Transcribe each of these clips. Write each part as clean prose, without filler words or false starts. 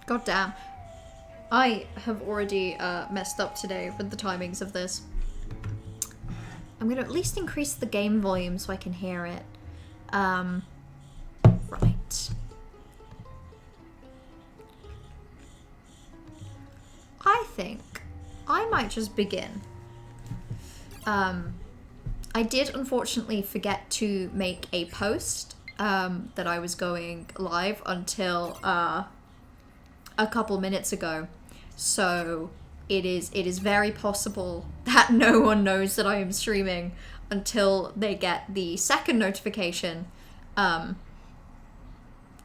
God damn. I have already messed up today with the timings of this. I'm gonna at least increase the game volume so I can hear it. Right. I think I might just begin. I did unfortunately forget to make a post that I was going live until a couple minutes ago. So it is very possible that no one knows that I am streaming until they get the second notification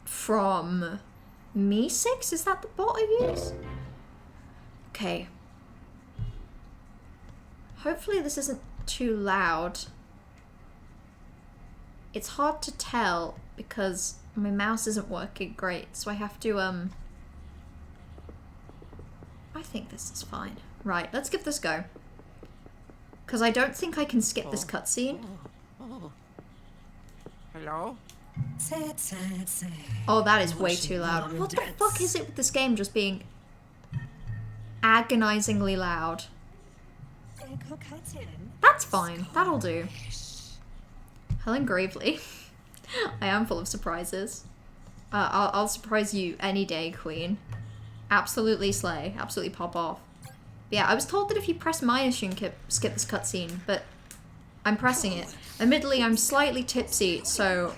from Me6. Is that the bot I use? Okay. Hopefully this isn't too loud. It's hard to tell because my mouse isn't working great, so I have to I think this is fine. Right, let's give this a go. Because I don't think I can skip this cutscene. Hello? Oh, that is way too loud. What the fuck is it with this game just being agonizingly loud? That's fine. That'll do. Helen Gravely. I am full of surprises. I'll surprise you any day, Queen. Absolutely slay. Absolutely pop off. But yeah, I was told that if you press minus you can skip this cutscene, but I'm pressing it. Admittedly, I'm slightly tipsy, so...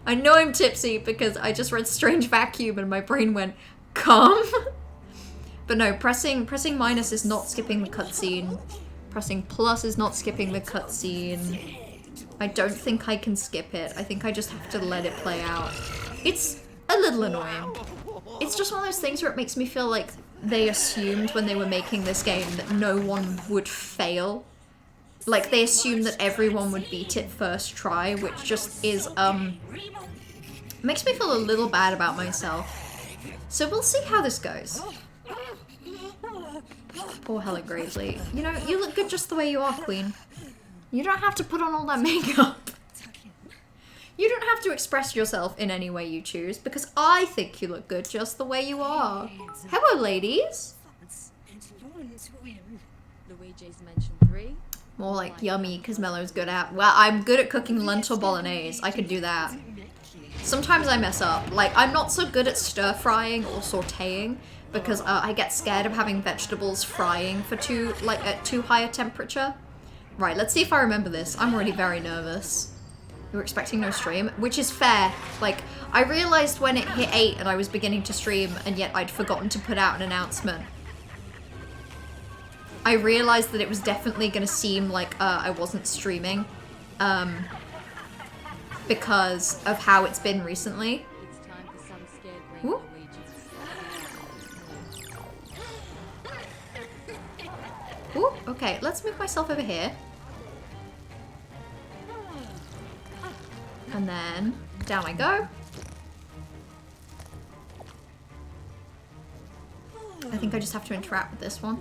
I know I'm tipsy because I just read Strange Vacuum and my brain went, come? But no, pressing minus is not skipping the cutscene. Pressing plus is not skipping the cutscene. I don't think I can skip it. I think I just have to let it play out. It's a little annoying. It's just one of those things where it makes me feel like they assumed when they were making this game that no one would fail. Like, they assumed that everyone would beat it first try, which just is, makes me feel a little bad about myself. So we'll see how this goes. Poor Helen Gravely. You know, you look good just the way you are, Queen. You don't have to put on all that makeup. You don't have to express yourself in any way you choose, because I think you look good just the way you are. Hello, ladies. Luigi's mentioned 3. More like yummy, because Mello's good at... Well, I'm good at cooking lentil bolognese. I can do that. Sometimes I mess up. Like, I'm not so good at stir-frying or sautéing, because I get scared of having vegetables frying for at too high a temperature. Right, let's see if I remember this. I'm already very nervous. You were expecting no stream, which is fair. Like, I realized when it hit 8 and I was beginning to stream, and yet I'd forgotten to put out an announcement. I realized that it was definitely going to seem like I wasn't streaming, because of how it's been recently. It's time for some scared brain, Ooh. Luigi. Ooh, okay, let's move myself over here. And then down I go. I think I just have to interact with this one.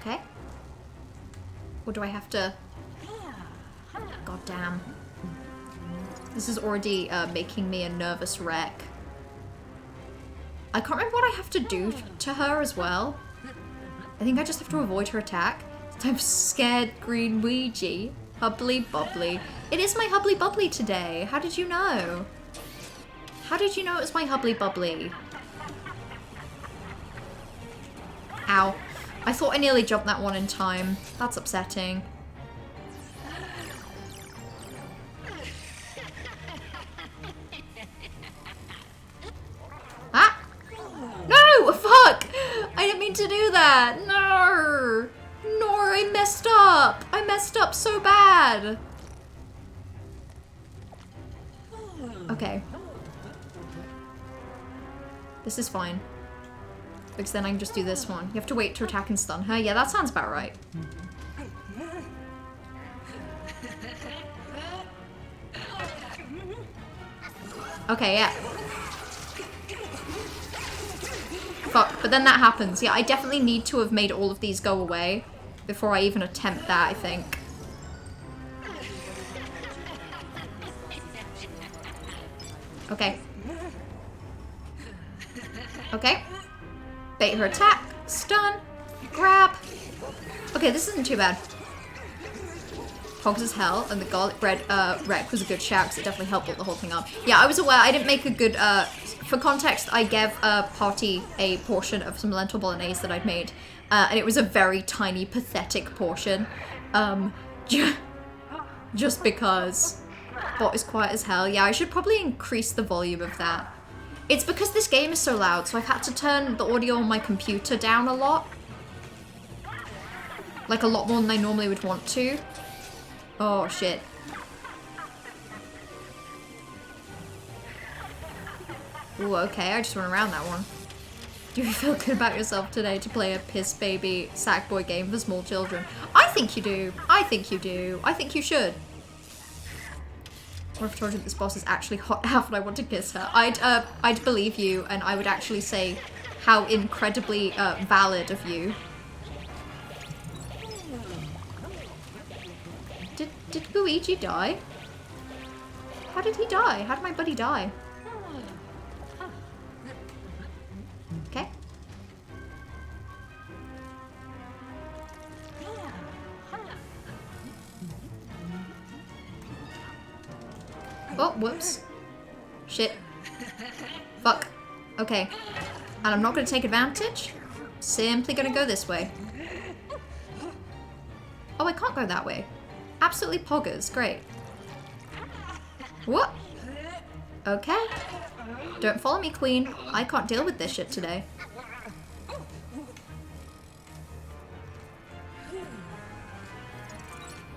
Okay. Or do I have to... God damn. This is already making me a nervous wreck. I can't remember what I have to do to her as well. I think I just have to avoid her attack. I'm scared green Luigi. Hubbly bubbly. It is my hubbly bubbly today. How did you know? How did you know it was my hubbly bubbly? Ow. I thought I nearly jumped that one in time. That's upsetting. Ah! No! Fuck! I didn't mean to do that! No! No, I messed up! I messed up so bad! Okay. This is fine. Because then I can just do this one. You have to wait to attack and stun her. Yeah, that sounds about right. Okay, yeah. Fuck, but then that happens. Yeah, I definitely need to have made all of these go away before I even attempt that, I think. Okay. Okay. Bait her attack. Stun. Grab. Okay, this isn't too bad. Hogs as hell, and the garlic bread wreck was a good shout because it definitely helped build the whole thing up. Yeah, I was aware. I didn't make a good... for context, I gave Party a portion of some lentil bolognese that I'd made, and it was a very tiny, pathetic portion. Just because bot is quiet as hell. Yeah, I should probably increase the volume of that. It's because this game is so loud, so I've had to turn the audio on my computer down a lot. Like a lot more than I normally would want to. Oh, shit. Ooh, okay, I just went around that one. Do you feel good about yourself today to play a piss baby Sackboy game for small children? I think you do. I think you do. I think you should. What if I told you that this boss is actually hot half and I want to kiss her? I'd believe you, and I would actually say how incredibly valid of you. Did Luigi die? How did he die? How did my buddy die? Okay. Oh, whoops. Shit. Fuck. Okay. And I'm not going to take advantage. Simply going to go this way. Oh, I can't go that way. Absolutely poggers. Great. What? Okay. Don't follow me, queen. I can't deal with this shit today.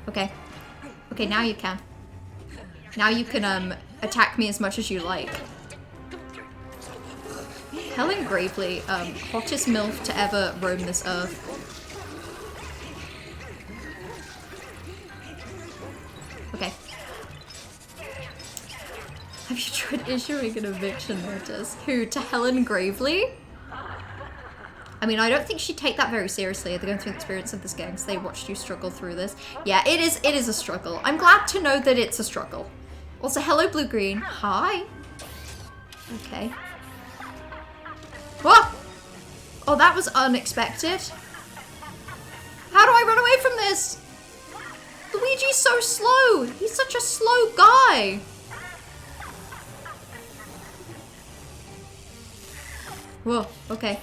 Okay. Okay, now you can. Now you can, attack me as much as you like. Helen Gravely, hottest MILF to ever roam this earth. Okay. Have you tried issuing an eviction notice? Who? To Helen Gravely? I mean, I don't think she'd take that very seriously. They're going through the experience of this game, so they watched you struggle through this. Yeah, it is a struggle. I'm glad to know that it's a struggle. Also, hello, Blue Green. Hi. Okay. What? Oh, that was unexpected. How do I run away from this? Luigi's so slow. He's such a slow guy. Whoa, okay.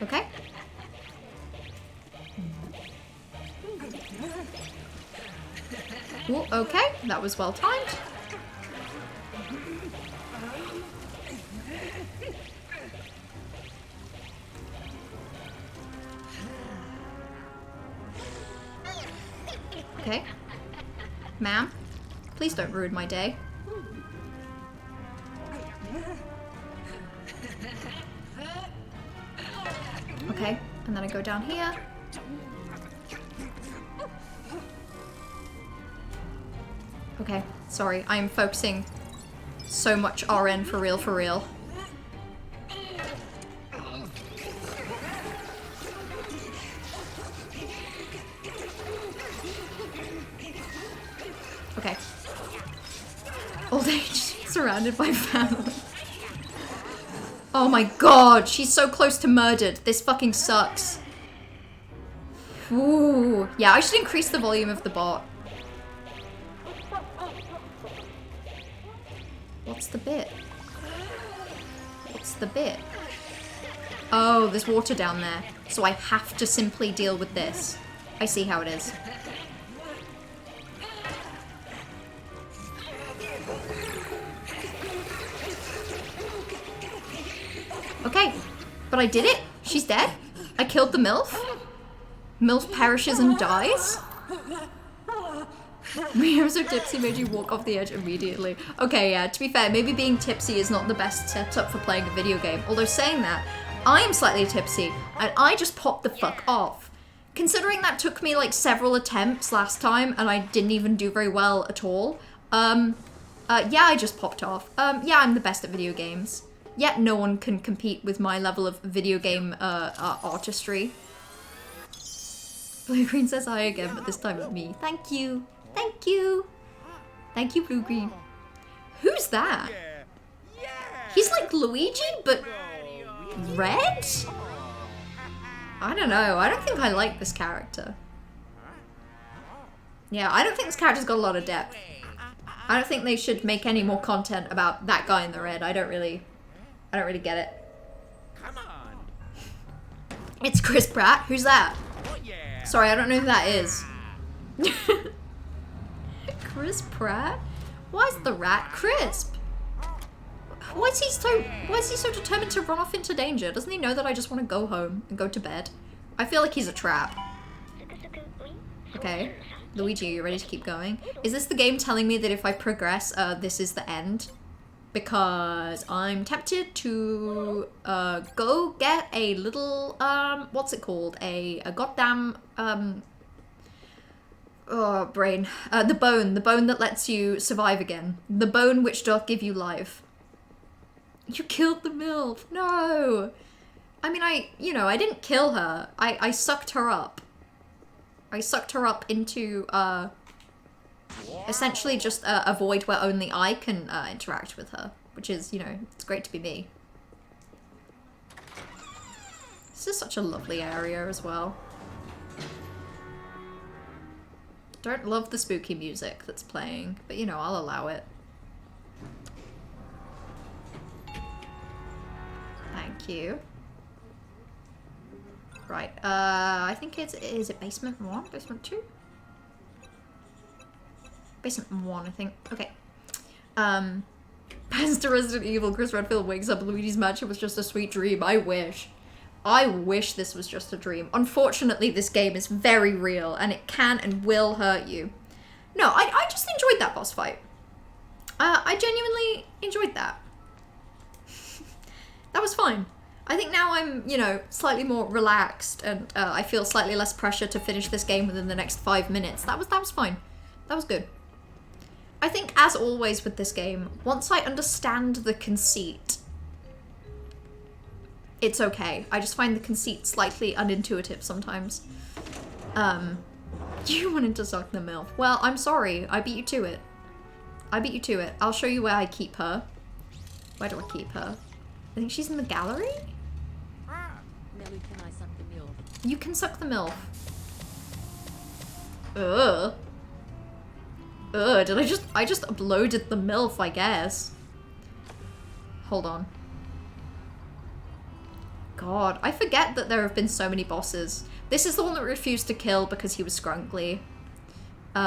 Okay. Ooh, okay, that was well timed. Okay. Ma'am, please don't ruin my day. Okay, and then I go down here. Okay, sorry, I'm focusing so much RN for real, for real. Okay. Old age surrounded by family. Oh my god, she's so close to murdered. This fucking sucks. Ooh. Yeah, I should increase the volume of the bot. What's the bit? What's the bit? Oh, there's water down there. So I have to simply deal with this. I see how it is. Okay, but I did it. She's dead. I killed the MILF. MILF perishes and dies. Being so tipsy made you walk off the edge immediately. Okay, yeah, to be fair, maybe being tipsy is not the best setup for playing a video game. Although saying that, I am slightly tipsy, and I just popped the fuck off. Considering that took me like several attempts last time, and I didn't even do very well at all. Yeah, I just popped off. Yeah, I'm the best at video games. Yet no one can compete with my level of video game artistry. Blue Green says hi again, but this time at me. Thank you. Thank you. Thank you, Blue Green. Who's that? He's like Luigi, but red? I don't know. I don't think I like this character. Yeah, I don't think this character's got a lot of depth. I don't think they should make any more content about that guy in the red. I don't really get it. Come on. It's Chris Pratt. Who's that? Sorry, I don't know who that is. Chris Pratt? Why is the rat crisp? Why is he so determined to run off into danger? Doesn't he know that I just want to go home and go to bed? I feel like he's a trap. Okay. Luigi, are you ready to keep going? Is this the game telling me that if I progress, this is the end? Because I'm tempted to go get a little, what's it called? A goddamn, oh, brain. The bone that lets you survive again. The bone which doth give you life. You killed the MILF, no! I mean, I didn't kill her. I sucked her up. I sucked her up into, essentially just a void where only I can interact with her. Which is, it's great to be me. This is such a lovely area as well. Don't love the spooky music that's playing, but I'll allow it. Thank you. Right, I think is it basement 1? Basement 2? Basement 1, I think. Okay. As to Resident Evil, Chris Redfield wakes up, Luigi's mansion was just a sweet dream. I wish. I wish this was just a dream. Unfortunately, this game is very real, and it can and will hurt you. No, I just enjoyed that boss fight. I genuinely enjoyed that. That was fine. I think now I'm, slightly more relaxed, and I feel slightly less pressure to finish this game within the next 5 minutes. That was fine. That was good. I think, as always with this game, once I understand the conceit, it's okay. I just find the conceit slightly unintuitive sometimes. You wanted to suck the MILF. Well, I'm sorry. I beat you to it. I beat you to it. I'll show you where I keep her. Where do I keep her? I think she's in the gallery? Nelly, can I suck the MILF? You can suck the MILF. Ugh. Ugh, I just uploaded the MILF, I guess. Hold on. God, I forget that there have been so many bosses. This is the one that refused to kill because he was scrunkly. They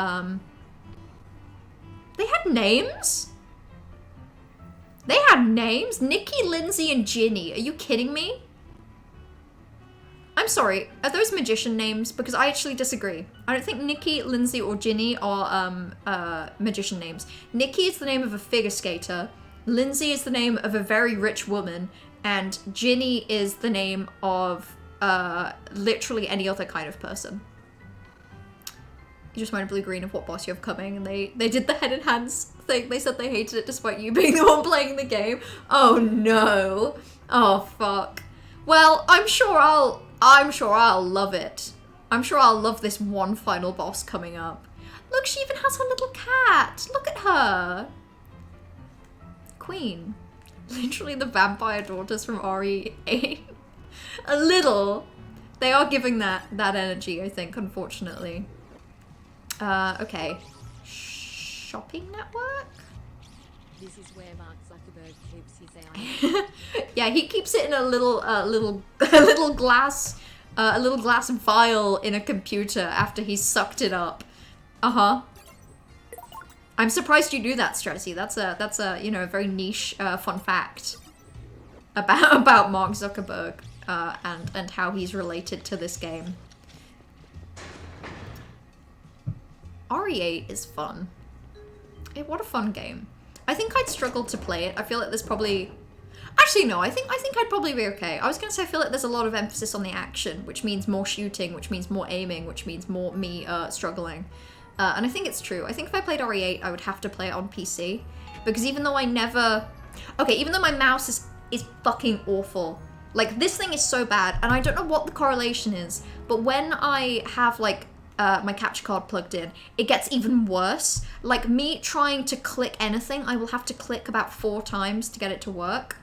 had names? They had names? Nikki, Lindsay, and Ginny. Are you kidding me? I'm sorry, are those magician names? Because I actually disagree. I don't think Nikki, Lindsay, or Ginny are magician names. Nikki is the name of a figure skater, Lindsay is the name of a very rich woman, and Ginny is the name of literally any other kind of person. You just reminded Blue Green of what boss you have coming, and they did the head and hands thing. They said they hated it despite you being the one playing the game. Oh no. Oh fuck. Well, I'm sure I'll love it. I'm sure I'll love this one final boss coming up. Look, she even has her little cat. Look at her. Queen. Literally the vampire daughters from RE8. A little. They are giving that energy, I think, unfortunately. Okay. Shopping network? This is where Mark Zuckerberg keeps his eye. Yeah, he keeps it in a little glass vial in a computer after he's sucked it up. Uh-huh. I'm surprised you knew that, Stressy. That's a a very niche fun fact about Mark Zuckerberg and how he's related to this game. RE8 is fun. What a fun game. I think I'd struggle to play it. I feel like there's probably... Actually, no, I think I'd probably be okay. I was going to say I feel like there's a lot of emphasis on the action, which means more shooting, which means more aiming, which means more me struggling. And I think it's true. I think if I played RE8, I would have to play it on PC. Because even though I never... Okay, even though my mouse is fucking awful. Like, this thing is so bad, and I don't know what the correlation is, but when I have, like, my capture card plugged in, it gets even worse. Like, me trying to click anything, I will have to click about 4 times to get it to work.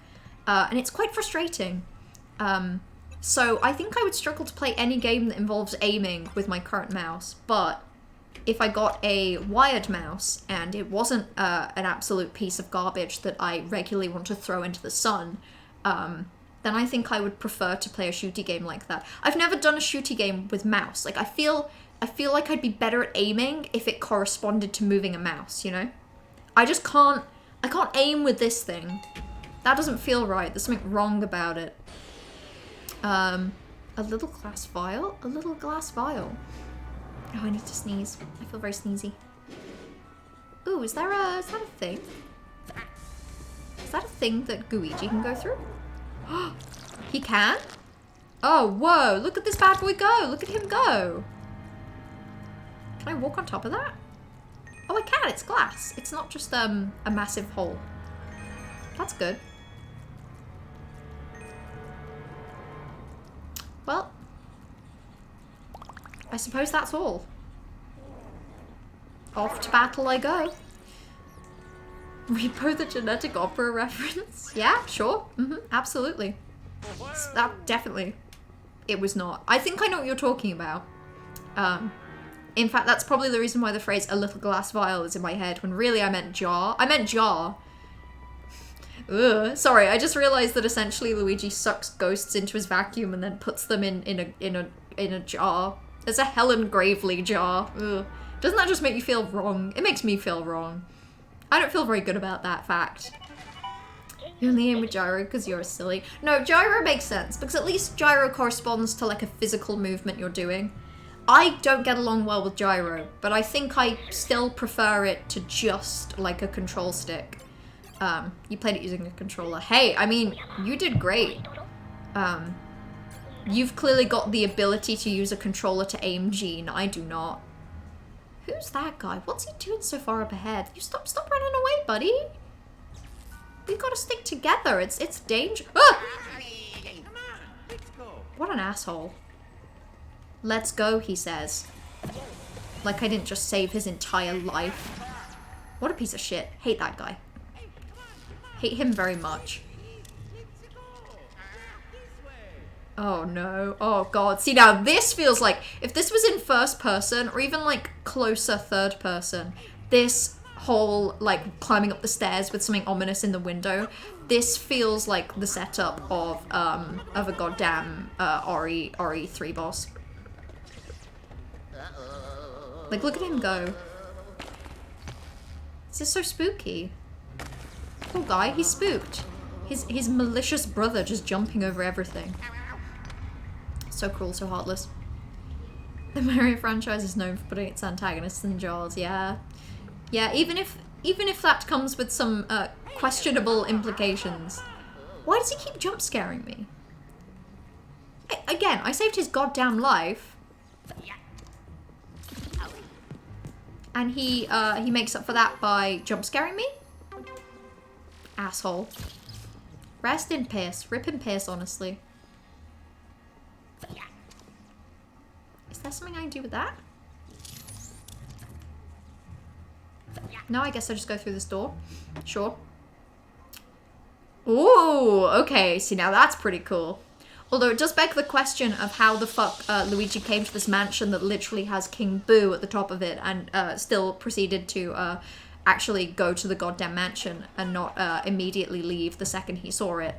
And it's quite frustrating. So I think I would struggle to play any game that involves aiming with my current mouse, but if I got a wired mouse and it wasn't an absolute piece of garbage that I regularly want to throw into the sun, then I think I would prefer to play a shooty game like that. I've never done a shooty game with mouse. Like, I feel like I'd be better at aiming if it corresponded to moving a mouse, you know? I can't aim with this thing. That doesn't feel right. There's something wrong about it. A little glass vial? A little glass vial. Oh, I need to sneeze. I feel very sneezy. Ooh, is that a thing? Is that a thing that Luigi can go through? He can? Oh, whoa, look at this bad boy go. Look at him go. Can I walk on top of that? Oh, I can. It's glass. It's not just a massive hole. That's good. Well, I suppose that's all. Off to battle I go. Repo the genetic opera reference? Yeah, sure. Absolutely. That definitely. It was not. I think I know what you're talking about. In fact, that's probably the reason why the phrase "a little glass vial" is in my head, when really I meant jar. I meant jar. Ugh. Sorry, I just realized that essentially Luigi sucks ghosts into his vacuum and then puts them in a jar. There's a Helen Gravely jar. Ugh. Doesn't that just make you feel wrong? It makes me feel wrong. I don't feel very good about that fact. You only aim with gyro because you're silly. No, gyro makes sense, because at least gyro corresponds to like a physical movement you're doing. I don't get along well with gyro, but I think I still prefer it to just like a control stick. You played it using a controller. Hey, I mean, you did great. You've clearly got the ability to use a controller to aim, Gene. I do not. Who's that guy? What's he doing so far up ahead? You stop running away, buddy. We've got to stick together. It's danger. Ah! What an asshole. Let's go, he says. Like I didn't just save his entire life. What a piece of shit. Hate that guy. Hate him very much. Oh no. Oh god. See, now this feels like, if this was in first person, or even like closer third person, this whole like climbing up the stairs with something ominous in the window, this feels like the setup of a goddamn RE3 boss. Like, look at him go. This is so spooky. Poor guy, he's spooked. His malicious brother just jumping over everything. So cruel, so heartless. The Mario franchise is known for putting its antagonists in jars, yeah. Yeah, even if that comes with some questionable implications. Why does he keep jump scaring me? Again, I saved his goddamn life. And he makes up for that by jump scaring me? Asshole. Rest in peace. Rip in peace, honestly. Is there something I can do with that? No, I guess I just go through this door. Sure. Ooh, okay. See, now that's pretty cool. Although it does beg the question of how the fuck Luigi came to this mansion that literally has King Boo at the top of it and still proceeded to actually go to the goddamn mansion and not immediately leave the second he saw it.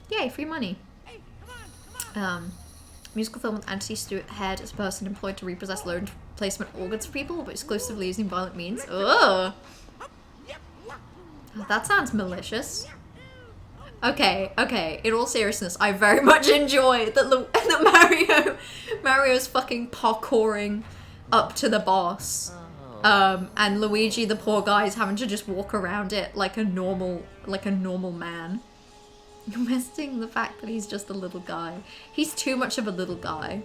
Yay, free money. Musical film with Anthony Stewart Head as a person employed to repossess loan placement organs for people, but exclusively using violent means. Ugh. That sounds malicious. Okay, okay. In all seriousness, I very much enjoy that Mario's fucking parkouring up to the boss, and Luigi, the poor guy, is having to just walk around it like a normal man. You're missing the fact that he's just a little guy. He's too much of a little guy.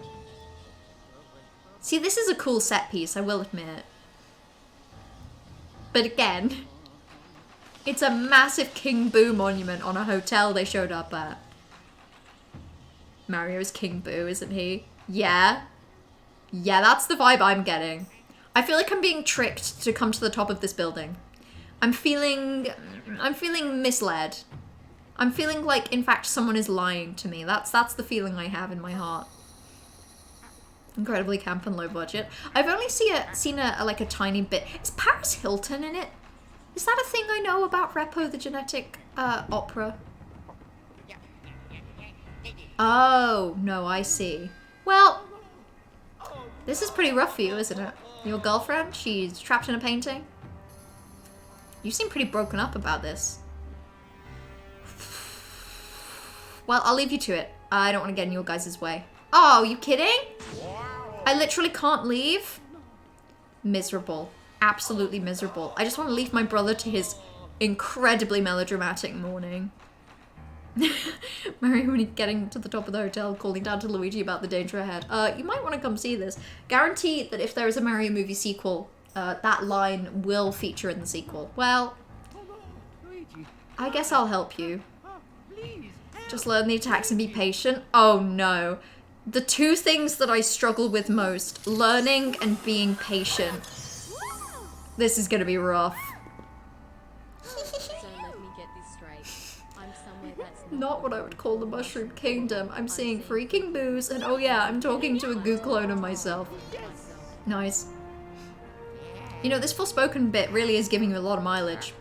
See, this is a cool set piece, I will admit. But again, It's a massive King Boo monument on a hotel they showed up at. Mario's King Boo, isn't he? Yeah. Yeah, that's the vibe I'm getting. I feel like I'm being tricked to come to the top of this building. I'm feeling misled. I'm feeling like, in fact, someone is lying to me. That's the feeling I have in my heart. Incredibly camp and low budget. I've only seen like a tiny bit. Is Paris Hilton in it? Is that a thing I know about Repo the Genetic Opera? Oh, no, I see. Well, this is pretty rough for you, isn't it? Your girlfriend, she's trapped in a painting? You seem pretty broken up about this. Well, I'll leave you to it. I don't want to get in your guys' way. Oh, you kidding? I literally can't leave? Miserable. Absolutely miserable. I just want to leave my brother to his incredibly melodramatic morning. Mario, when he's getting to the top of the hotel, calling down to Luigi about the danger ahead. You might want to come see this. Guarantee that if there is a Mario movie sequel, that line will feature in the sequel. Well, I guess I'll help you. Just learn the attacks and be patient. Oh no. The two things that I struggle with most, learning and being patient. This is gonna be rough. So let me get this straight. I'm somewhere that's Not what I would call the Mushroom Kingdom. I'm seeing freaking boos, and oh yeah, I'm talking to a goo clone of myself. Nice. You know, this Forspoken bit really is giving you a lot of mileage.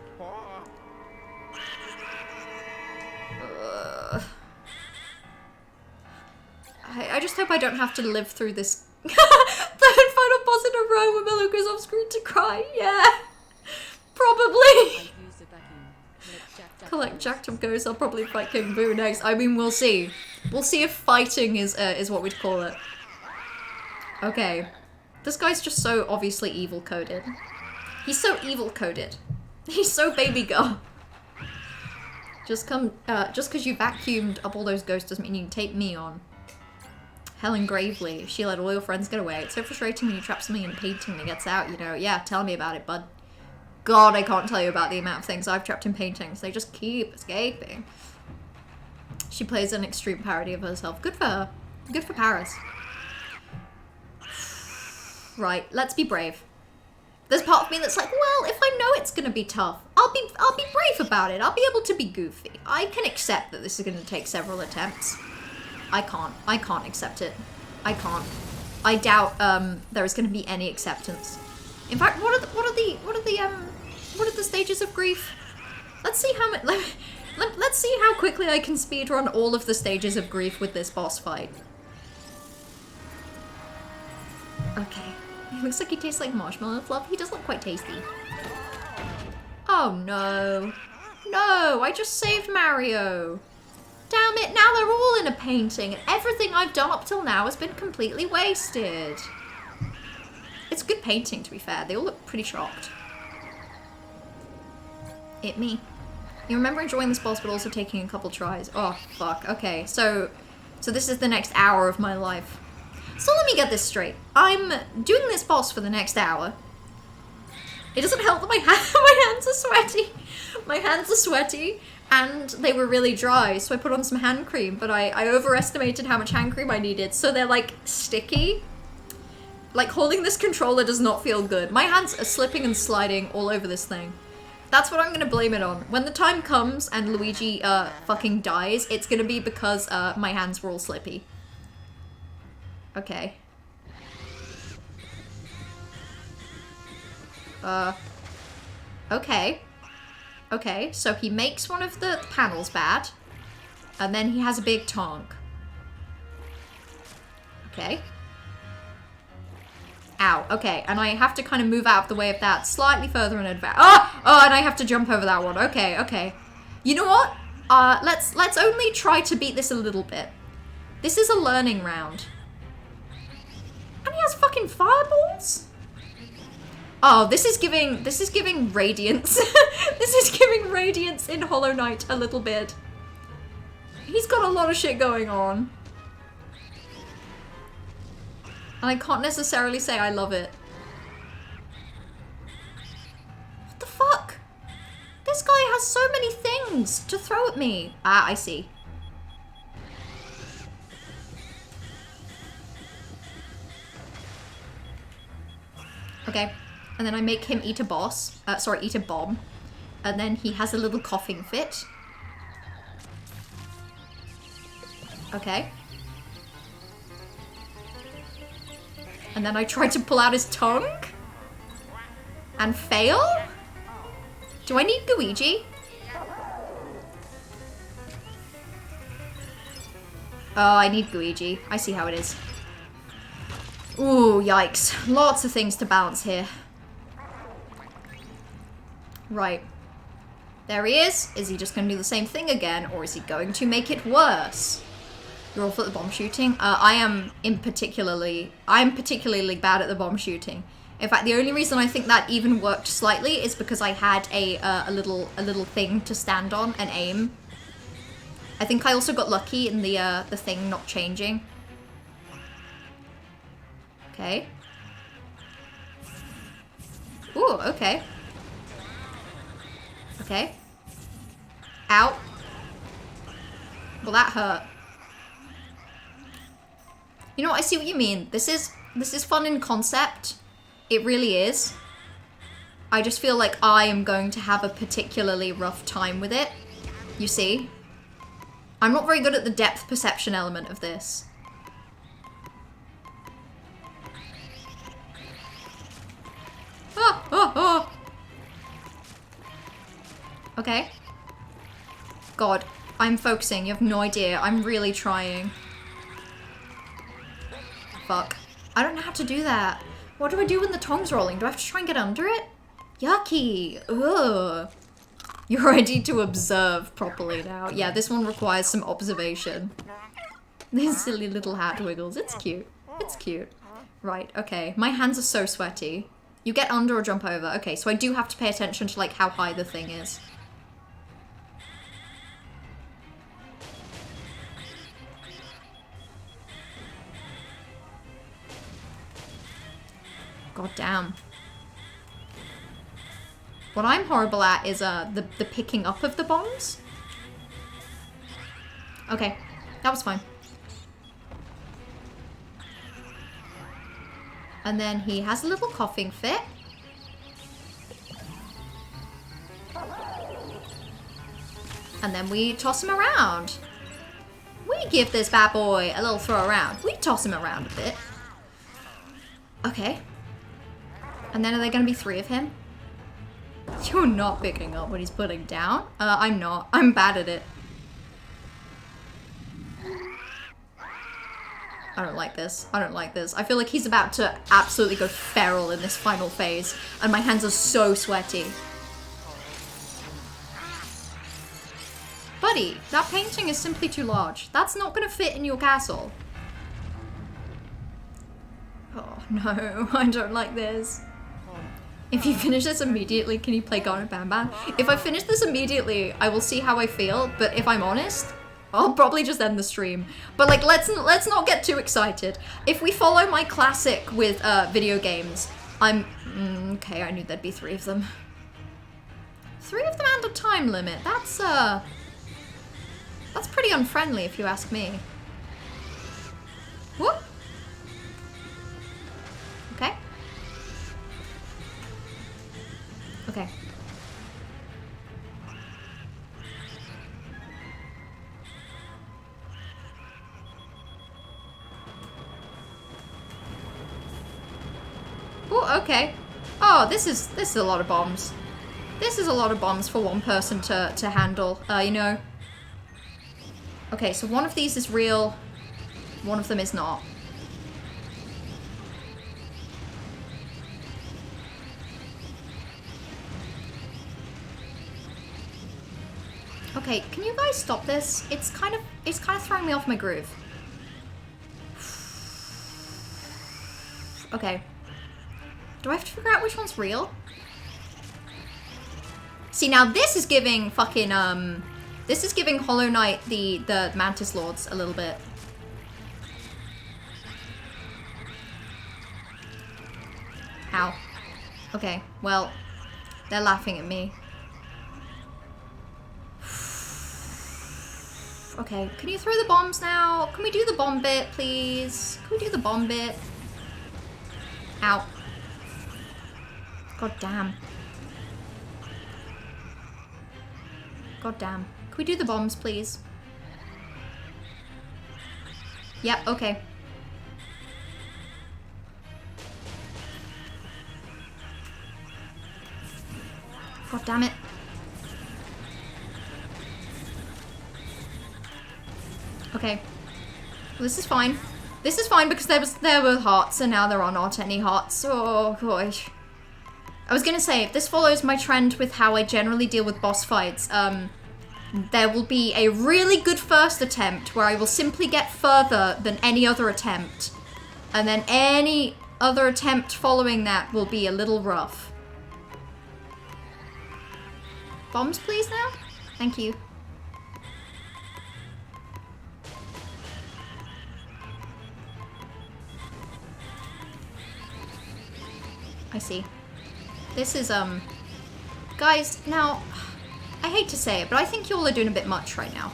I just hope I don't have to live through this third final boss in a row where Mello goes off screen to cry. Yeah, probably. Collect jacked up goes. I'll probably fight King Boo next. I mean, we'll see. We'll see if fighting is what we'd call it. Okay, this guy's just so obviously evil coded. He's so evil coded. He's so baby girl. Just because you vacuumed up all those ghosts doesn't mean you can take me on. Helen Gravely, she let all your friends get away. It's so frustrating when you trap something in a painting that gets out, you know. Yeah, tell me about it, bud. God, I can't tell you about the amount of things I've trapped in paintings. They just keep escaping. She plays an extreme parody of herself. Good for her. Good for Paris. Right, let's be brave. There's part of me that's like, well, if I know it's gonna be tough, I'll be brave about it. I'll be able to be goofy. I can accept that this is gonna take several attempts. I can't accept it. I can't. I doubt there is going to be any acceptance. In fact, what are the stages of grief? Let's see how let's see how quickly I can speedrun all of the stages of grief with this boss fight. Okay. He looks like he tastes like marshmallow fluff. He does look quite tasty. Oh no. No, I just saved Mario. Damn it, now they're all in a painting, and everything I've done up till now has been completely wasted. It's good painting, to be fair. They all look pretty shocked. It me. You remember enjoying this boss, but also taking a couple tries. Oh, fuck. Okay, so this is the next hour of my life. So let me get this straight. I'm doing this boss for the next hour. It doesn't help that my hands are sweaty. My hands are sweaty. And they were really dry, so I put on some hand cream, but I overestimated how much hand cream I needed, so they're like sticky. Like holding this controller does not feel good. My hands are slipping and sliding all over this thing. That's what I'm gonna blame it on. When the time comes and Luigi fucking dies, it's gonna be because my hands were all slippy. Okay. Okay. Okay, so he makes one of the panels bad, and then he has a big tonk. Okay. Ow, okay, and I have to kind of move out of the way of that slightly further in advance. Oh, and I have to jump over that one. Okay, okay. You know what? Let's only try to beat this a little bit. This is a learning round. And he has fucking fireballs? Oh, this is giving radiance. This is giving radiance in Hollow Knight a little bit. He's got a lot of shit going on. And I can't necessarily say I love it. What the fuck? This guy has things to throw at me. Ah, I see. Okay. And then I make him eat a boss. Sorry, eat a bomb. And then he has a little coughing fit. Okay. And then I try to pull out his tongue. And fail? Do I need Luigi? Oh, I need Luigi. I see how it is. Ooh, yikes. Lots of things to balance here. Right. There he is. Is he just going to do the same thing again, or is he going to make it worse? You're awful at the bomb shooting. I'm particularly bad at the bomb shooting. In fact, the only reason I think that even worked slightly is because I had a little thing to stand on and aim. I think I also got lucky in the thing not changing. Okay. Ooh, okay. Okay. Ow. Well, that hurt. You know what? I see what you mean. This is fun in concept. It really is. I just feel like I am going to have a particularly rough time with it. You see? I'm not very good at the depth perception element of this. Oh. Okay. God, I'm focusing. You have no idea. I'm really trying. Fuck. I don't know how to do that. What do I do when the tongue's rolling? Do I have to try and get under it? Yucky. Ugh. You're ready to observe properly now. Yeah, this one requires some observation. These silly little hat wiggles. It's cute. It's cute. Right, okay. My hands are so sweaty. You get under or jump over. Okay, so I do have to pay attention to, like, how high the thing is. God damn. What I'm horrible at is the picking up of the bombs. Okay, that was fine. And then he has a little coughing fit. And then we toss him around. We give this bad boy a little throw around. We toss him around a bit. Okay. And then are there going to be 3 of him? You're not picking up what he's putting down. I'm not. I'm bad at it. I don't like this. I don't like this. I feel like he's about to absolutely go feral in this final phase. And my hands are so sweaty. Buddy, that painting is simply too large. That's not going to fit in your castle. Oh no, I don't like this. If you finish this immediately, can you play Garnet Bam Bam? If I finish this immediately, I will see how I feel, but if I'm honest, I'll probably just end the stream. But like, let's not get too excited. If we follow my classic with video games, okay, I knew there'd be 3 of them. 3 of them and a time limit. That's pretty unfriendly if you ask me. Whoop. Okay. Okay. Oh, okay. Oh, this is a lot of bombs. This is a lot of bombs for one person to handle, you know. Okay, so one of these is real, one of them is not. Okay, can you guys stop this? It's kind of throwing me off my groove. Okay. Do I have to figure out which one's real? See, now this is giving fucking, this is giving Hollow Knight the Mantis Lords a little bit. Ow. Okay, well, they're laughing at me. Okay, can you throw the bombs now? Can we do the bomb bit, please? Can we do the bomb bit? Ow. God damn. God damn. Can we do the bombs, please? Yep, okay. God damn it. Okay. Well, this is fine. This is fine because there were hearts and now there are not any hearts. Oh gosh. I was gonna say, if this follows my trend with how I generally deal with boss fights, there will be a really good first attempt where I will simply get further than any other attempt. And then any other attempt following that will be a little rough. Bombs, please, now? Thank you. I see. This is, guys, now, I hate to say it, but I think you all are doing a bit much right now.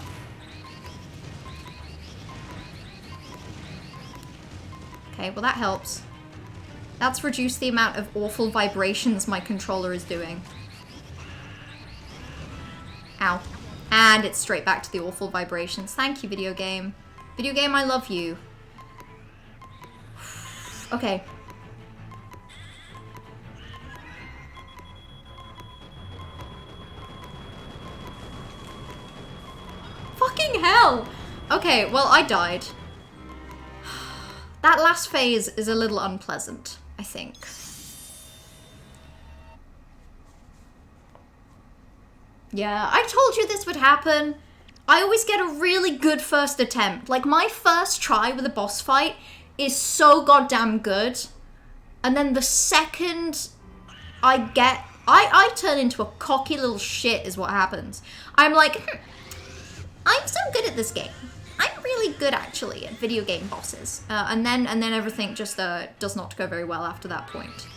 Okay, well that helps. That's reduced the amount of awful vibrations my controller is doing. Ow. And it's straight back to the awful vibrations. Thank you, video game. Video game, I love you. Okay. Fucking hell! Okay, well, I died. That last phase is a little unpleasant, I think. Yeah, I told you this would happen. I always get a really good first attempt. Like, my first try with a boss fight is so goddamn good. And then the second I get... I turn into a cocky little shit is what happens. I'm like, I'm so good at this game. I'm really good, actually, at video game bosses. And then everything just does not go very well after that point.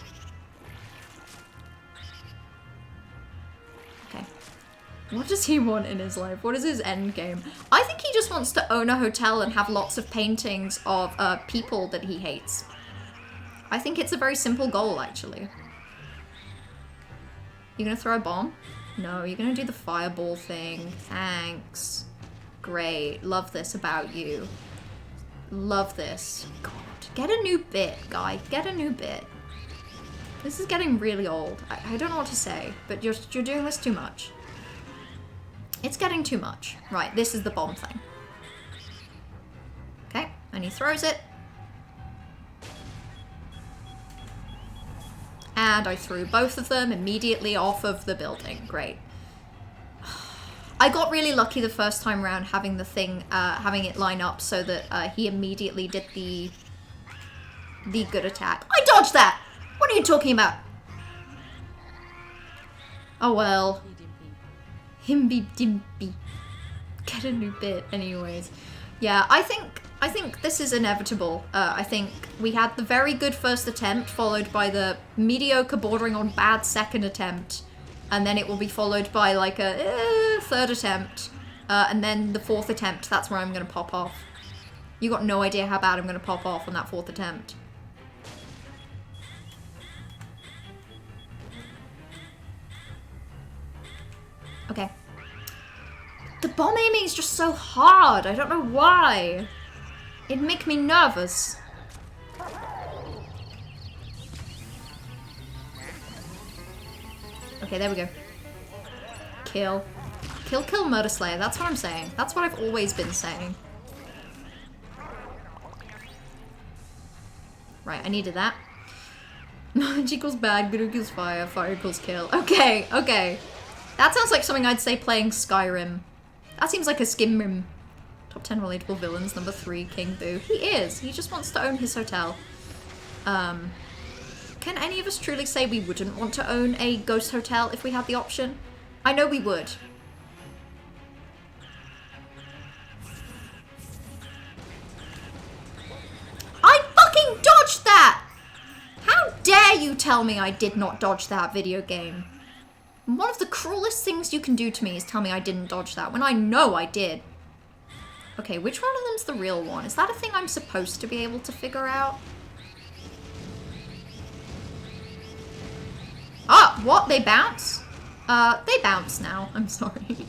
Okay. What does he want in his life? What is his end game? I think he just wants to own a hotel and have lots of paintings of people that he hates. I think it's a very simple goal, actually. You gonna throw a bomb? No, you're gonna do the fireball thing. Thanks. Great. Love this about you. Love this. God. Get a new bit, guy. Get a new bit. This is getting really old. I don't know what to say, but you're doing this too much. It's getting too much. Right, this is the bomb thing. Okay, and he throws it. And I threw both of them immediately off of the building. Great. I got really lucky the first time around having the thing, having it line up so that he immediately did the good attack. I dodged that! What are you talking about? Oh well. Himby dimpy. Get a new bit anyways. Yeah, I think this is inevitable. I think we had the very good first attempt followed by the mediocre bordering on bad second attempt. And then it will be followed by like a third attempt. And then the fourth attempt, that's where I'm going to pop off. You got no idea how bad I'm going to pop off on that fourth attempt. Okay. The bomb aiming is just so hard. I don't know why. It'd make me nervous. Okay, there we go. Kill. Kill, kill, murder slayer. That's what I'm saying. That's what I've always been saying. Right, I needed that. Knowledge equals bad, good equals fire, fire equals kill. Okay, okay. That sounds like something I'd say playing Skyrim. That seems like a Skimrim. Top 10 relatable villains, number 3, King Boo. He is. He just wants to own his hotel. Can any of us truly say we wouldn't want to own a ghost hotel if we had the option? I know we would. I fucking dodged that! How dare you tell me I did not dodge that, video game? One of the cruelest things you can do to me is tell me I didn't dodge that when I know I did. Okay, which one of them's the real one? Is that a thing I'm supposed to be able to figure out? Ah, what? They bounce? They bounce now. I'm sorry.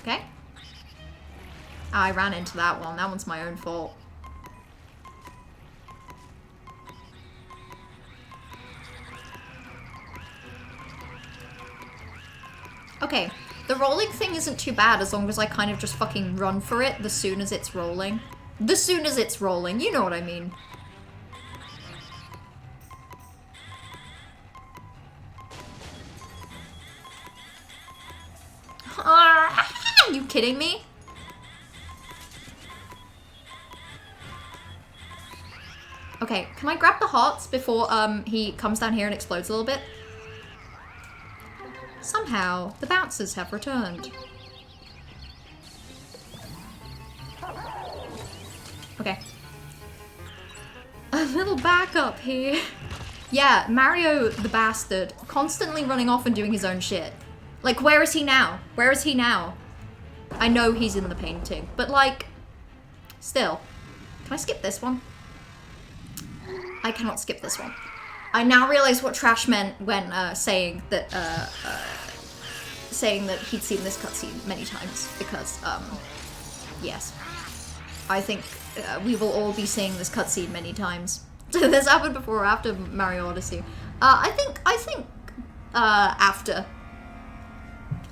Okay. I ran into that one. That one's my own fault. Okay, the rolling thing isn't too bad as long as I kind of just fucking run for it the soon as it's rolling. The soon as it's rolling, you know what I mean. Are you kidding me? Okay, can I grab the hearts before he comes down here and explodes a little bit? Somehow, the bouncers have returned. Okay. A little backup here. Yeah, Mario the bastard, constantly running off and doing his own shit. Like, where is he now? Where is he now? I know he's in the painting, but like, still. Can I skip this one? I cannot skip this one. I now realize what Trash meant when saying that he'd seen this cutscene many times, because, yes. I think we will all be seeing this cutscene many times. This happened before or after Mario Odyssey? I think after.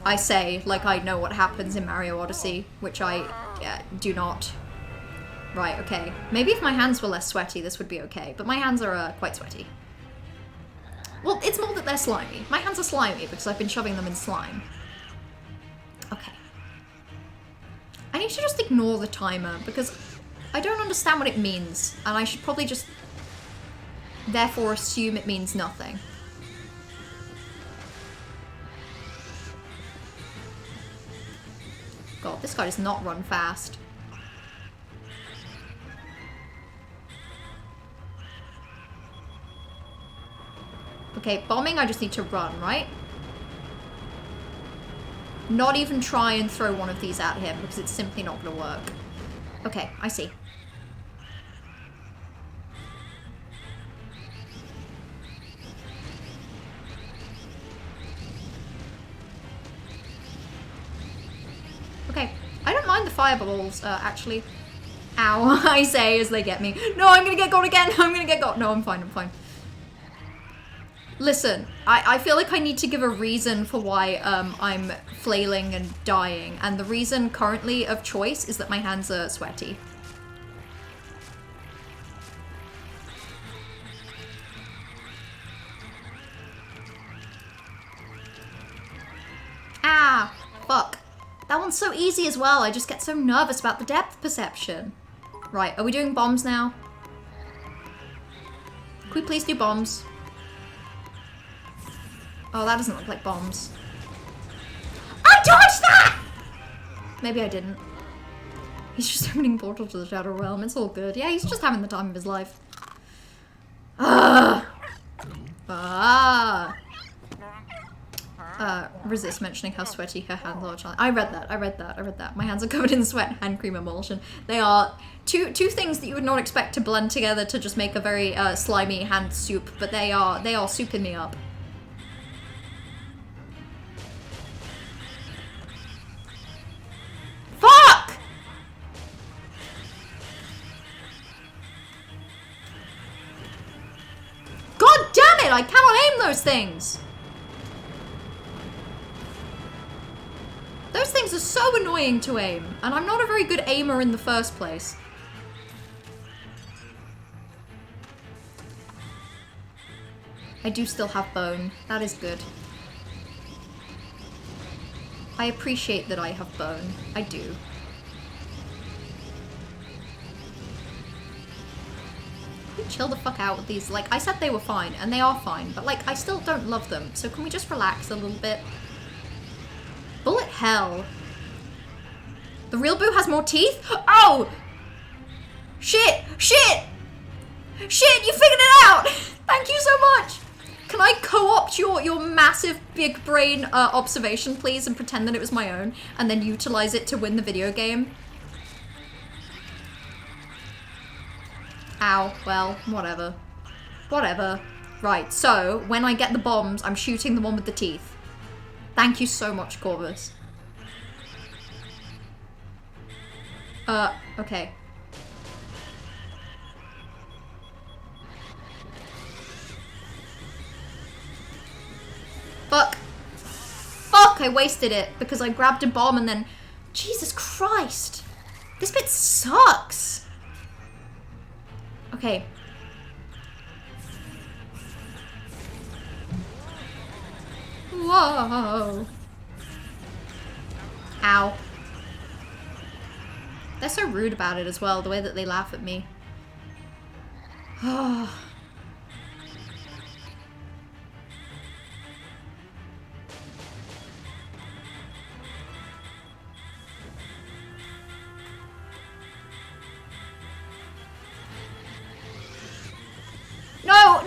I say, like I know what happens in Mario Odyssey, which I do not. Right, okay. Maybe if my hands were less sweaty, this would be okay, but my hands are quite sweaty. Well, it's more that they're slimy. My hands are slimy because I've been shoving them in slime. Okay. I need to just ignore the timer because I don't understand what it means, and I should probably just therefore assume it means nothing. God, this guy does not run fast. Okay, bombing, I just need to run, right? Not even try and throw one of these at him because it's simply not going to work. Okay, I see. Okay, I don't mind the fireballs, actually. Ow, I say as they get me. No, I'm gonna get got again! I'm gonna get got. No, I'm fine, I'm fine. Listen, I feel like I need to give a reason for why I'm flailing and dying, and the reason currently of choice is that my hands are sweaty. Ah, fuck. That one's so easy as well, I just get so nervous about the depth perception. Right, are we doing bombs now? Can we please do bombs? Oh, that doesn't look like bombs. I dodged that! Maybe I didn't. He's just opening portal to the Shadow Realm. It's all good. Yeah, he's just having the time of his life. Resist mentioning how sweaty her hands are. I read that. My hands are covered in sweat and hand cream emulsion. They are two things that you would not expect to blend together to just make a very slimy hand soup, but they are souping me up. Fuck! God damn it! I cannot aim those things! Those things are so annoying to aim, and I'm not a very good aimer in the first place. I do still have bone. That is good. I appreciate that I have bone. I do. Can we chill the fuck out with these? Like, I said they were fine, and they are fine, but like, I still don't love them, so can we just relax a little bit? Bullet hell. The real Boo has more teeth? Oh! Shit! Shit! Shit, you figured it out! Thank you so much! can I co-opt your massive big brain observation, please, and pretend that it was my own, and then utilize it to win the video game? Ow, well, whatever. Whatever. Right, so, when I get the bombs, I'm shooting the one with the teeth. Thank you so much, Corvus. Okay. Fuck. Fuck, I wasted it because I grabbed a bomb and then... Jesus Christ. This bit sucks. Okay. Whoa. Ow. They're so rude about it as well, the way that they laugh at me.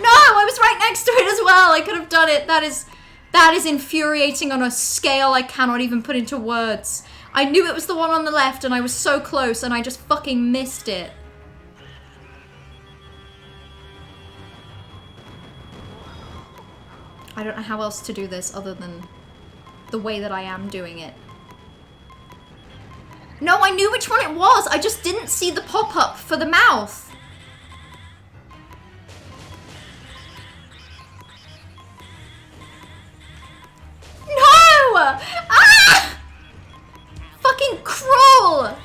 No, I was right next to it as well. I could have done it. That is infuriating on a scale I cannot even put into words. I knew it was the one on the left and I was so close and I just fucking missed it. I don't know how else to do this other than the way that I am doing it. No, I knew which one it was. I just didn't see the pop-up for the mouth. No! Ah! Fucking cruel!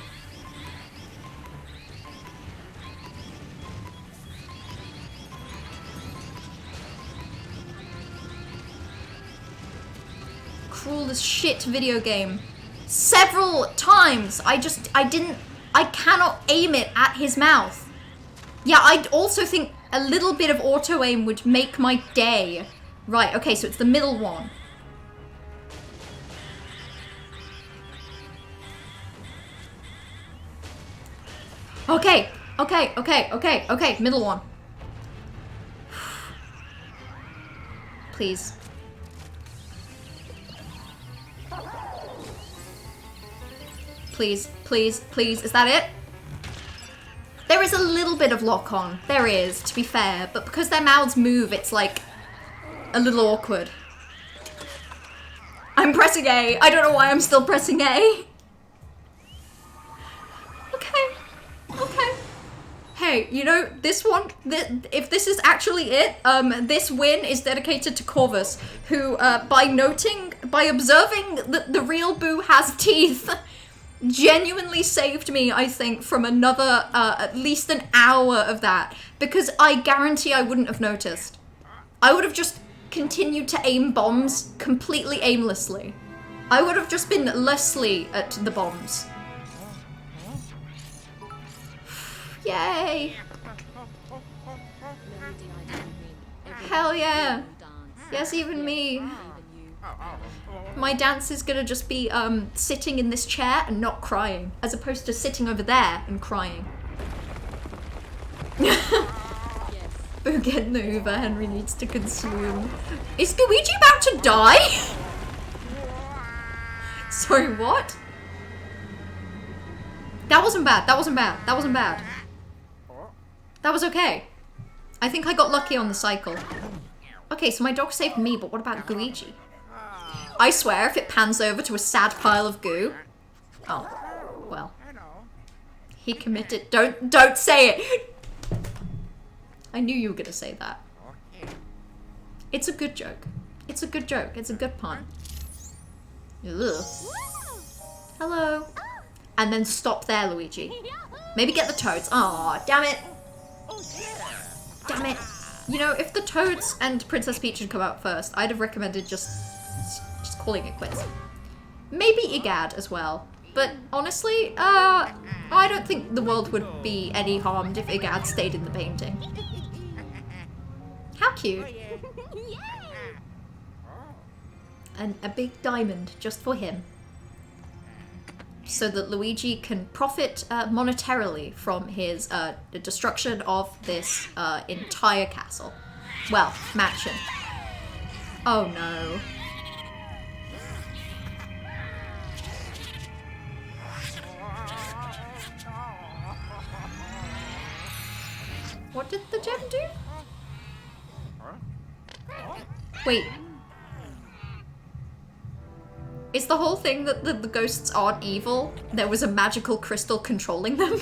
Cruel as shit video game. Several times I cannot aim it at his mouth. Yeah, I also think a little bit of auto aim would make my day. Right, okay, so it's the middle one. Okay, middle one. Please. Please, please, please. Is that it? There is a little bit of lock-on. There is, to be fair. But because their mouths move, it's like a little awkward. I'm pressing A. I don't know why I'm still pressing A. Okay. Hey, you know, this one, if this is actually it, this win is dedicated to Corvus, who, by observing that the real Boo has teeth, genuinely saved me, I think, from another, at least an hour of that, because I guarantee I wouldn't have noticed. I would have just continued to aim bombs completely aimlessly. I would have just been Leslie at the bombs. Yay! Hell yeah! Yes, even me. My dance is gonna just be sitting in this chair and not crying, as opposed to sitting over there and crying. Boo, get in the Hoover, Henry needs to consume. Is Luigi about to die? Sorry, what? That wasn't bad, that wasn't bad, that wasn't bad. That was okay. I think I got lucky on the cycle. Okay, so my dog saved me, but what about Luigi? I swear, if it pans over to a sad pile of goo... Oh, well. He committed... Don't say it! I knew you were gonna say that. It's a good joke. It's a good joke. It's a good pun. Ugh. Hello. And then stop there, Luigi. Maybe get the toads. Aw, damn it. Damn it. You know, if the Toads and Princess Peach had come out first, I'd have recommended just calling it quits. Maybe Igad as well. But honestly, I don't think the world would be any harmed if Igad stayed in the painting. How cute. And a big diamond just for him. So that Luigi can profit monetarily from his the destruction of this entire castle. Well, mansion. Oh no. What did the gem do? Wait. Is the whole thing that the ghosts aren't evil? There was a magical crystal controlling them?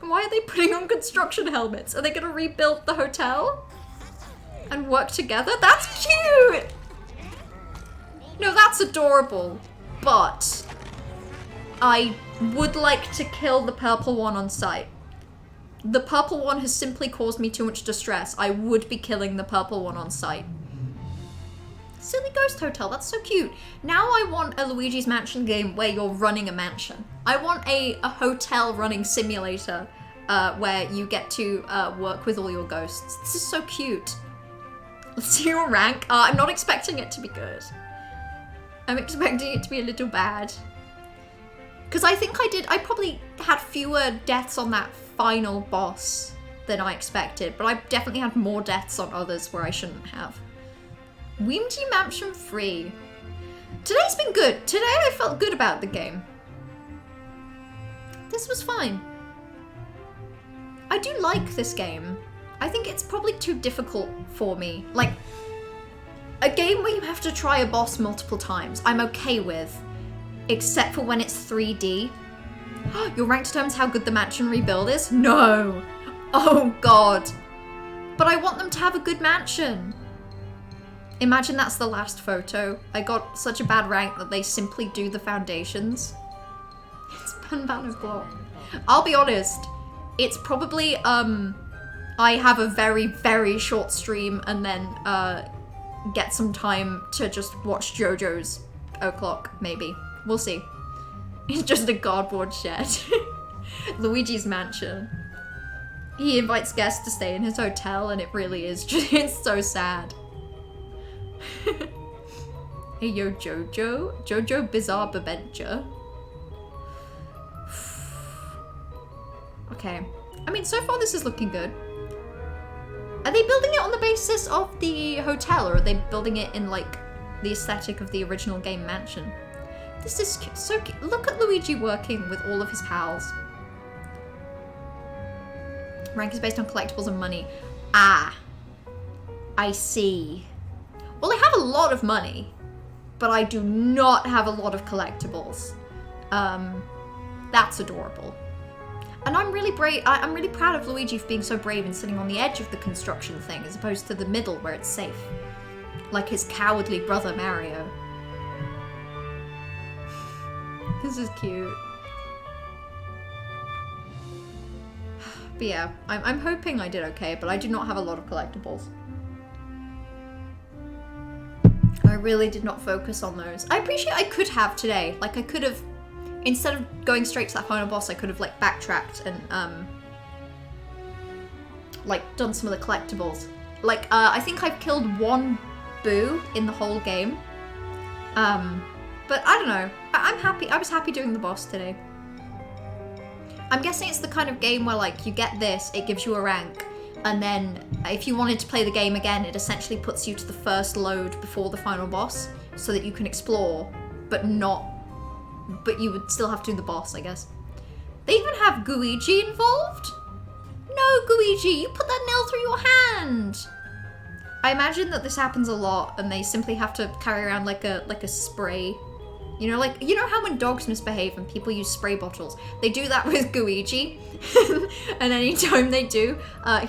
Why are they putting on construction helmets? Are they gonna rebuild the hotel? And work together? That's cute! No, that's adorable. But I would like to kill the purple one on sight. The purple one has simply caused me too much distress. I would be killing the purple one on sight. Silly ghost hotel, that's so cute. Now I want a Luigi's Mansion game where you're running a mansion. I want a hotel running simulator where you get to work with all your ghosts. This is so cute. Let's see your rank. I'm not expecting it to be good. I'm expecting it to be a little bad. Because I think I probably had fewer deaths on that final boss than I expected, but I definitely had more deaths on others where I shouldn't have. Weemty Mansion free. Today's been good. Today I felt good about the game. This was fine. I do like this game. I think it's probably too difficult for me. Like, a game where you have to try a boss multiple times, I'm okay with. Except for when it's 3D. Your rank determines how good the mansion rebuild is? No! Oh god. But I want them to have a good mansion. Imagine that's the last photo. I got such a bad rank that they simply do the foundations. It's Banbana's block. I'll be honest, it's probably, I have a very, very short stream and then get some time to just watch JoJo's O'Clock, maybe. We'll see. It's just a cardboard shed. Luigi's Mansion. He invites guests to stay in his hotel and it really is just, it's so sad. Hey yo, Jojo. Jojo Bizarre Adventure. Okay. I mean, so far this is looking good. Are they building it on the basis of the hotel, or are they building it in, like, the aesthetic of the original game mansion? This is so cute. Look at Luigi working with all of his pals. Rank is based on collectibles and money. Ah. I see. Well, I have a lot of money, but I do not have a lot of collectibles. That's adorable. And I'm really brave. I'm really proud of Luigi for being so brave and sitting on the edge of the construction thing as opposed to the middle where it's safe. Like his cowardly brother Mario. This is cute. But yeah, I'm hoping I did okay, but I do not have a lot of collectibles. I really did not focus on those. I appreciate I could have today. Like, I could have, instead of going straight to that final boss, I could have, like, backtracked and, like, done some of the collectibles. Like, I think I've killed one Boo in the whole game. But I don't know. I'm happy. I was happy doing the boss today. I'm guessing it's the kind of game where, like, you get this, it gives you a rank, and then if you wanted to play the game again, it essentially puts you to the first load before the final boss so that you can explore, but you would still have to do the boss, I guess. They even have Luigi involved? No, Luigi, you put that nail through your hand! I imagine that this happens a lot and they simply have to carry around like a spray. You know how when dogs misbehave and people use spray bottles? They do that with Luigi. And anytime they do,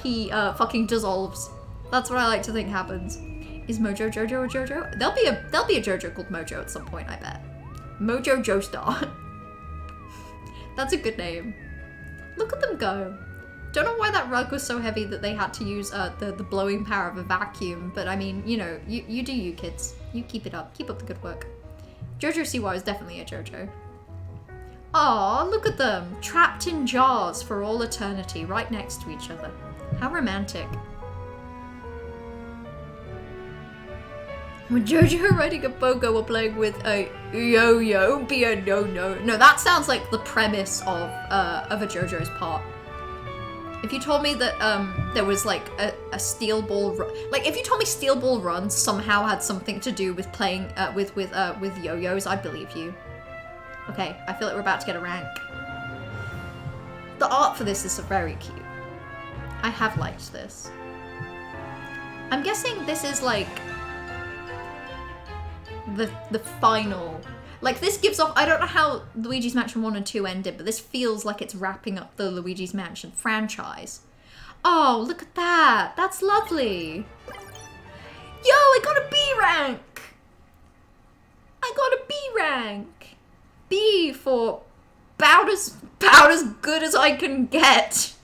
he fucking dissolves. That's what I like to think happens. Is Mojo Jojo a Jojo? There'll be a Jojo called Mojo at some point, I bet. Mojo Joestar. That's a good name. Look at them go. Don't know why that rug was so heavy that they had to use the blowing power of a vacuum, but I mean, you know, you do you, kids. You keep it up. Keep up the good work. Jojo Siwa is definitely a Jojo. Aw, look at them. Trapped in jars for all eternity, right next to each other. How romantic. When Jojo riding a pogo or playing with a yo-yo, be a no-no. No, that sounds like the premise of a Jojo's part. If you told me that there was like a steel ball run, like if you told me steel ball run somehow had something to do with playing with yo-yos, I'd believe you. Okay, I feel like we're about to get a rank. The art for this is very cute. I have liked this. I'm guessing this is like the final. Like this gives off, I don't know how Luigi's Mansion 1 and 2 ended, but this feels like it's wrapping up the Luigi's Mansion franchise. Oh, look at that. That's lovely. Yo, I got a B rank. I got a B rank. B for about as good as I can get.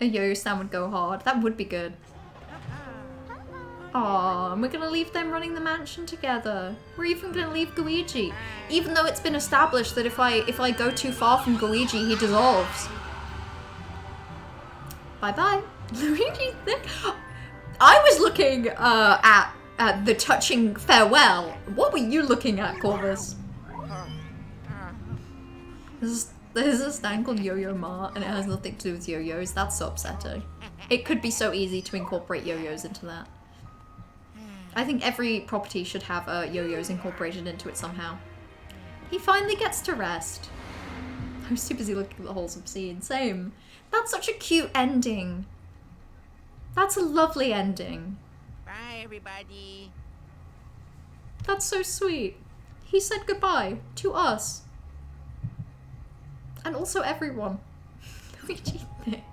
A yo-yo stand would go hard. That would be good. Aw, and we're gonna leave them running the mansion together. We're even gonna leave Luigi, even though it's been established that if I go too far from Luigi, he dissolves. Bye bye, Luigi. I was looking at the touching farewell. What were you looking at, Corvus? There's a stand called Yo-Yo Ma, and it has nothing to do with yo-yos. That's so upsetting. It could be so easy to incorporate yo-yos into that. I think every property should have yo-yos incorporated into it somehow. He finally gets to rest. I was too busy looking at the wholesome scene. Same. That's such a cute ending. That's a lovely ending. Bye, everybody. That's so sweet. He said goodbye to us. And also everyone. Luigi Thick.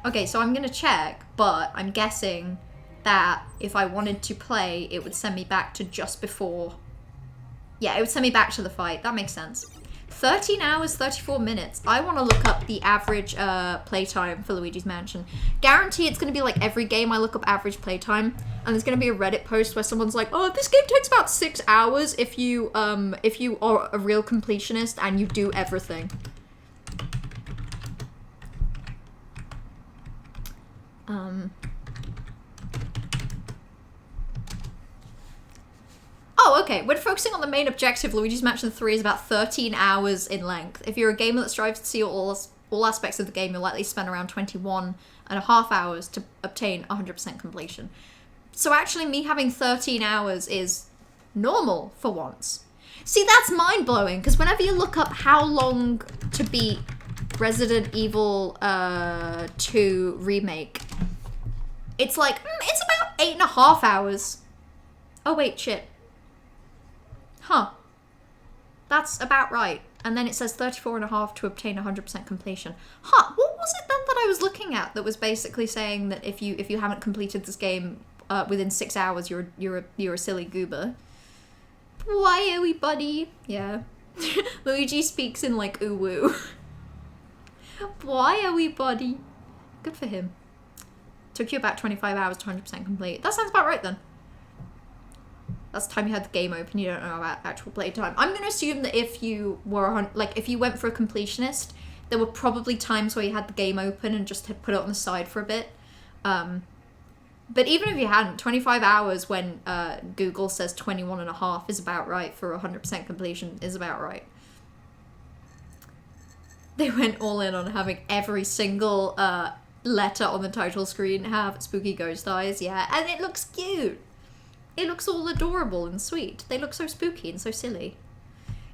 Okay, so I'm gonna check, but I'm guessing that if I wanted to play, it would send me back to just before. Yeah, it would send me back to the fight. That makes sense. 13 hours, 34 minutes. I want to look up the average playtime for Luigi's Mansion. Guarantee it's going to be like every game I look up average playtime, and there's going to be a Reddit post where someone's like, oh, this game takes about 6 hours if you are a real completionist and you do everything. Oh, okay. When focusing on the main objective, Luigi's Mansion 3 is about 13 hours in length. If you're a gamer that strives to see all aspects of the game, you'll likely spend around 21.5 hours to obtain 100% completion. So actually, me having 13 hours is normal for once. See, that's mind-blowing, because whenever you look up how long to beat Resident Evil 2 Remake, it's like, it's about 8.5 hours. Oh, wait, shit. Huh. That's about right. And then it says 34.5 to obtain 100% completion. Huh, what was it then that I was looking at that was basically saying that if you haven't completed this game within 6 hours, you're a silly goober? Why are we, buddy? Yeah. Luigi speaks in like ooh-woo. Why are we, buddy? Good for him. Took you about 25 hours to 100% complete. That sounds about right then. That's the time you had the game open, you don't know about actual playtime. I'm going to assume that if you were, if you went for a completionist, there were probably times where you had the game open and just had put it on the side for a bit. But even if you hadn't, 25 hours when Google says 21.5 is about right for 100% completion is about right. They went all in on having every single letter on the title screen have spooky ghost eyes, yeah, and it looks cute. It looks all adorable and sweet. They look so spooky and so silly.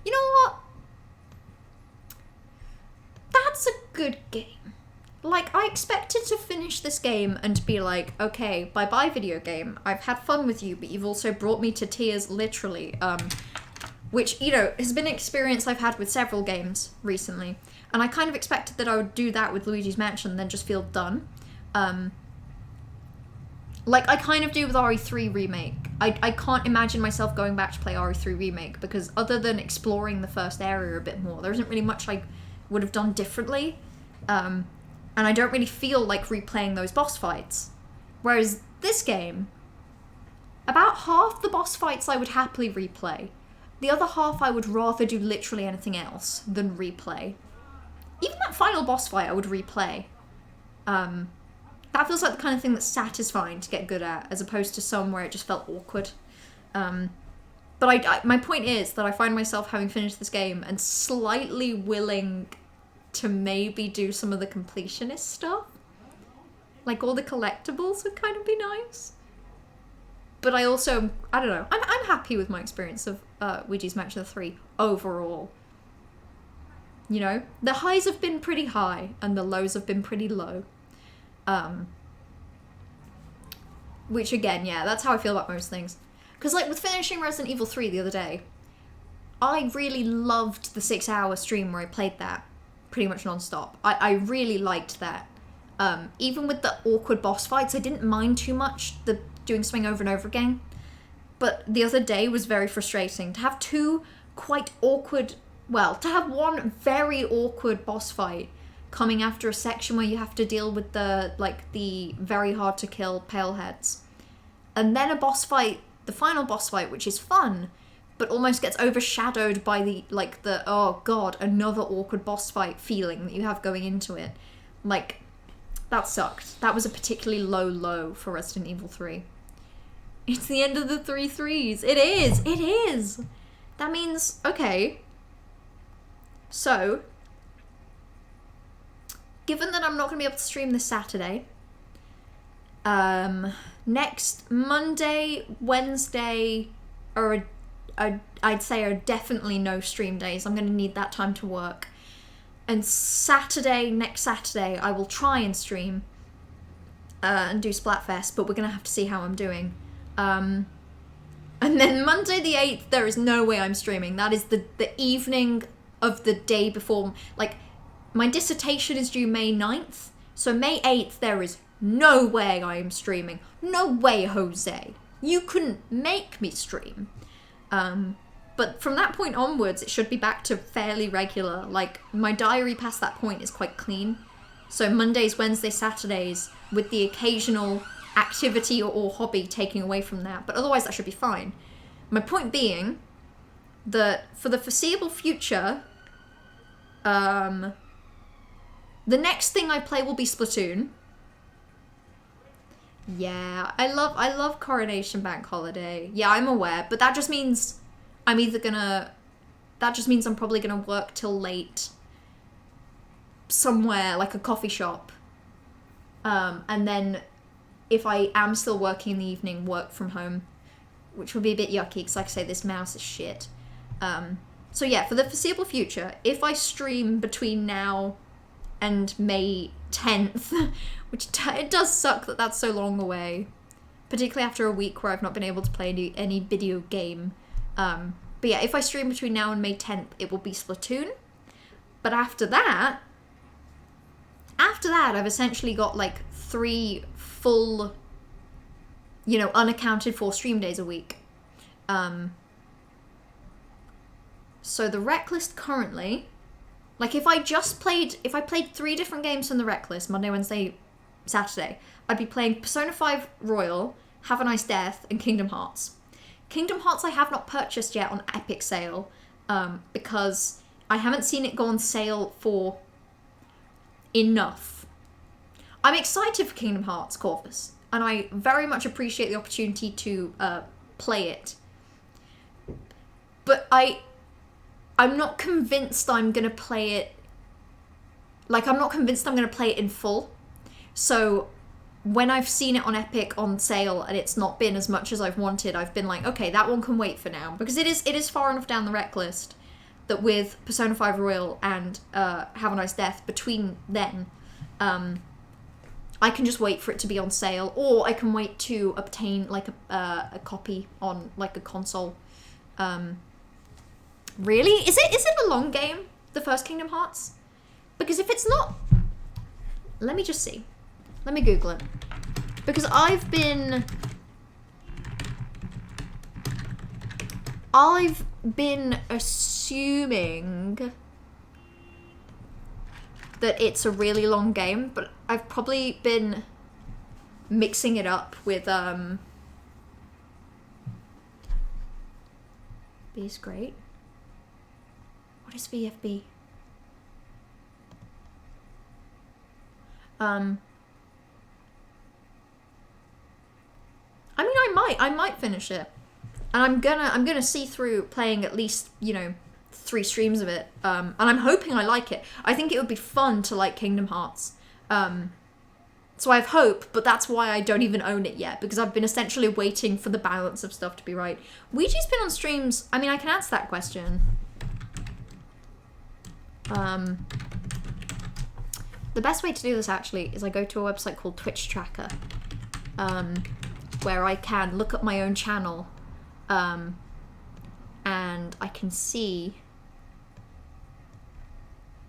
You know what? That's a good game. Like, I expected to finish this game and be like, okay, bye-bye video game. I've had fun with you, but you've also brought me to tears, literally. Which, you know, has been an experience I've had with several games recently. And I kind of expected that I would do that with Luigi's Mansion and then just feel done. Like I kind of do with RE3 Remake. I can't imagine myself going back to play RE3 Remake because other than exploring the first area a bit more, there isn't really much I would have done differently. And I don't really feel like replaying those boss fights. Whereas this game, about half the boss fights I would happily replay. The other half I would rather do literally anything else than replay. Even that final boss fight I would replay. That feels like the kind of thing that's satisfying to get good at, as opposed to some where it just felt awkward. But my point is that I find myself having finished this game and slightly willing to maybe do some of the completionist stuff. Like all the collectibles would kind of be nice. But I also, I don't know, I'm happy with my experience of Luigi's Mansion 3 overall. You know, the highs have been pretty high and the lows have been pretty low. Which again, yeah, that's how I feel about most things. Because like with finishing Resident Evil 3 the other day, I really loved the 6-hour stream where I played that pretty much non-stop. I really liked that. Even with the awkward boss fights, I didn't mind too much the doing something over and over again. But the other day was very frustrating. To have two quite awkward, well, to have one very awkward boss fight coming after a section where you have to deal with the very hard to kill pale heads. And then a boss fight, the final boss fight, which is fun, but almost gets overshadowed by the oh god, another awkward boss fight feeling that you have going into it. Like, that sucked. That was a particularly low for Resident Evil 3. It's the end of the 3 threes. It is! It is! That means, okay. So, given that I'm not going to be able to stream this Saturday, next Monday, Wednesday I'd say are definitely no stream days. I'm going to need that time to work. And next Saturday, I will try and stream and do Splatfest, but we're going to have to see how I'm doing. And then Monday the 8th, there is no way I'm streaming. That is the evening of the day before. Like, my dissertation is due May 9th, so May 8th, there is no way I am streaming. No way, Jose. You couldn't make me stream. But from that point onwards, it should be back to fairly regular. Like, my diary past that point is quite clean. So Mondays, Wednesdays, Saturdays, with the occasional activity or hobby taking away from that. But otherwise, that should be fine. My point being that for the foreseeable future, the next thing I play will be Splatoon. Yeah, I love Coronation Bank Holiday. Yeah, I'm aware, but that just means I'm probably gonna work till late somewhere, like a coffee shop. And then if I am still working in the evening, work from home, which would be a bit yucky, because like I say, this mouse is shit. So yeah, for the foreseeable future, if I stream between now and May 10th, which it does suck that that's so long away, particularly after a week where I've not been able to play any video game. But yeah, if I stream between now and May 10th, it will be Splatoon. But after that, I've essentially got like 3 full, unaccounted for stream days a week. So the rec list currently, like if I played 3 different games from the rec list, Monday, Wednesday, Saturday, I'd be playing Persona 5 Royal, Have a Nice Death, and Kingdom Hearts. Kingdom Hearts I have not purchased yet on Epic sale, because I haven't seen it go on sale for enough. I'm excited for Kingdom Hearts Corvus, and I very much appreciate the opportunity to play it. But I'm not convinced I'm going to play it, I'm not convinced I'm going to play it in full. So when I've seen it on Epic on sale and it's not been as much as I've wanted, I've been like, okay, that one can wait for now. Because it is far enough down the rec list that with Persona 5 Royal and Have a Nice Death, between then, I can just wait for it to be on sale, or I can wait to obtain a copy on a console. Really? Is it a long game, the first Kingdom Hearts? Because if it's not, let me just see. Let me Google it. Because I've been assuming that it's a really long game, but I've probably been mixing it up with B is great. What is VFB? I mean, I might finish it, and I'm gonna see through playing at least 3 streams of it, and I'm hoping I like it. I think it would be fun to like Kingdom Hearts. So I have hope, but that's why I don't even own it yet, because I've been essentially waiting for the balance of stuff to be right. Luigi's been on streams. I mean, I can answer that question. The best way to do this actually is I go to a website called Twitch Tracker, where I can look up my own channel, and I can see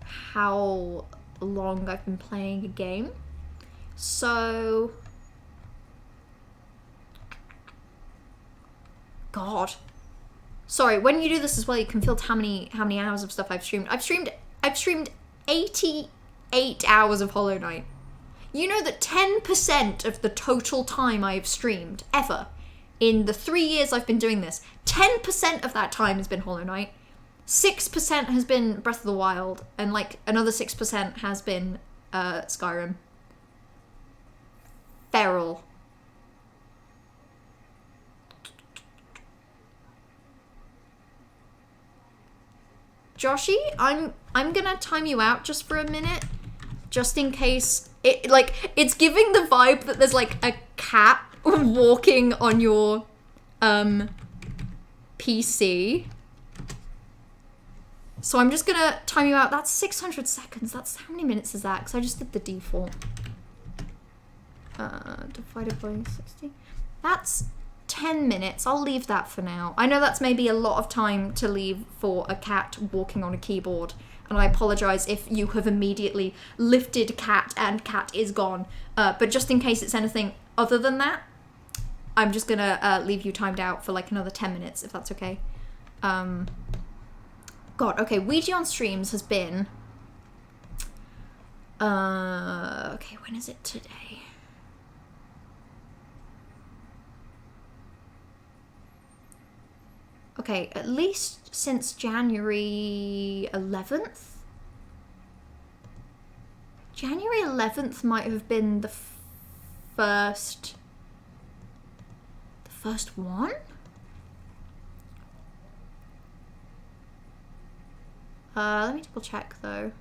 how long I've been playing a game. So, God, sorry. When you do this as well, you can filter how many hours of stuff I've streamed. I've streamed 88 hours of Hollow Knight. You know that 10% of the total time I've streamed ever in the 3 years I've been doing this, 10% of that time has been Hollow Knight. 6% has been Breath of the Wild, and like another 6% has been Skyrim. Feral. Joshy, I'm gonna time you out just for a minute, just in case it's giving the vibe that there's like a cat walking on your PC. So I'm just gonna time you out. That's 600 seconds. That's how many minutes is that? Because I just did the default. Divided by 60. That's 10 minutes. I'll leave that for now. I know that's maybe a lot of time to leave for a cat walking on a keyboard, and I apologize if you have immediately lifted cat and cat is gone. But just in case it's anything other than that, I'm just gonna leave you timed out for like another 10 minutes, if that's okay. God, okay, Ouija on streams has been... okay, when is it today? Okay, at least since January 11th? January 11th might have been the first one? Let me double check though.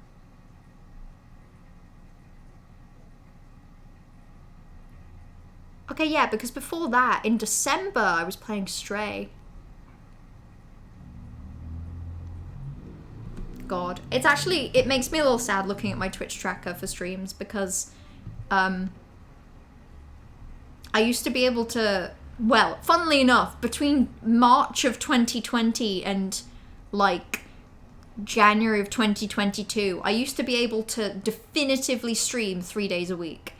Okay, yeah, because before that, in December, I was playing Stray. God, it's actually, it makes me a little sad looking at my Twitch tracker for streams, because I used to be able to, well, funnily enough, between March of 2020 and like January of 2022, I used to be able to definitively stream 3 days a week.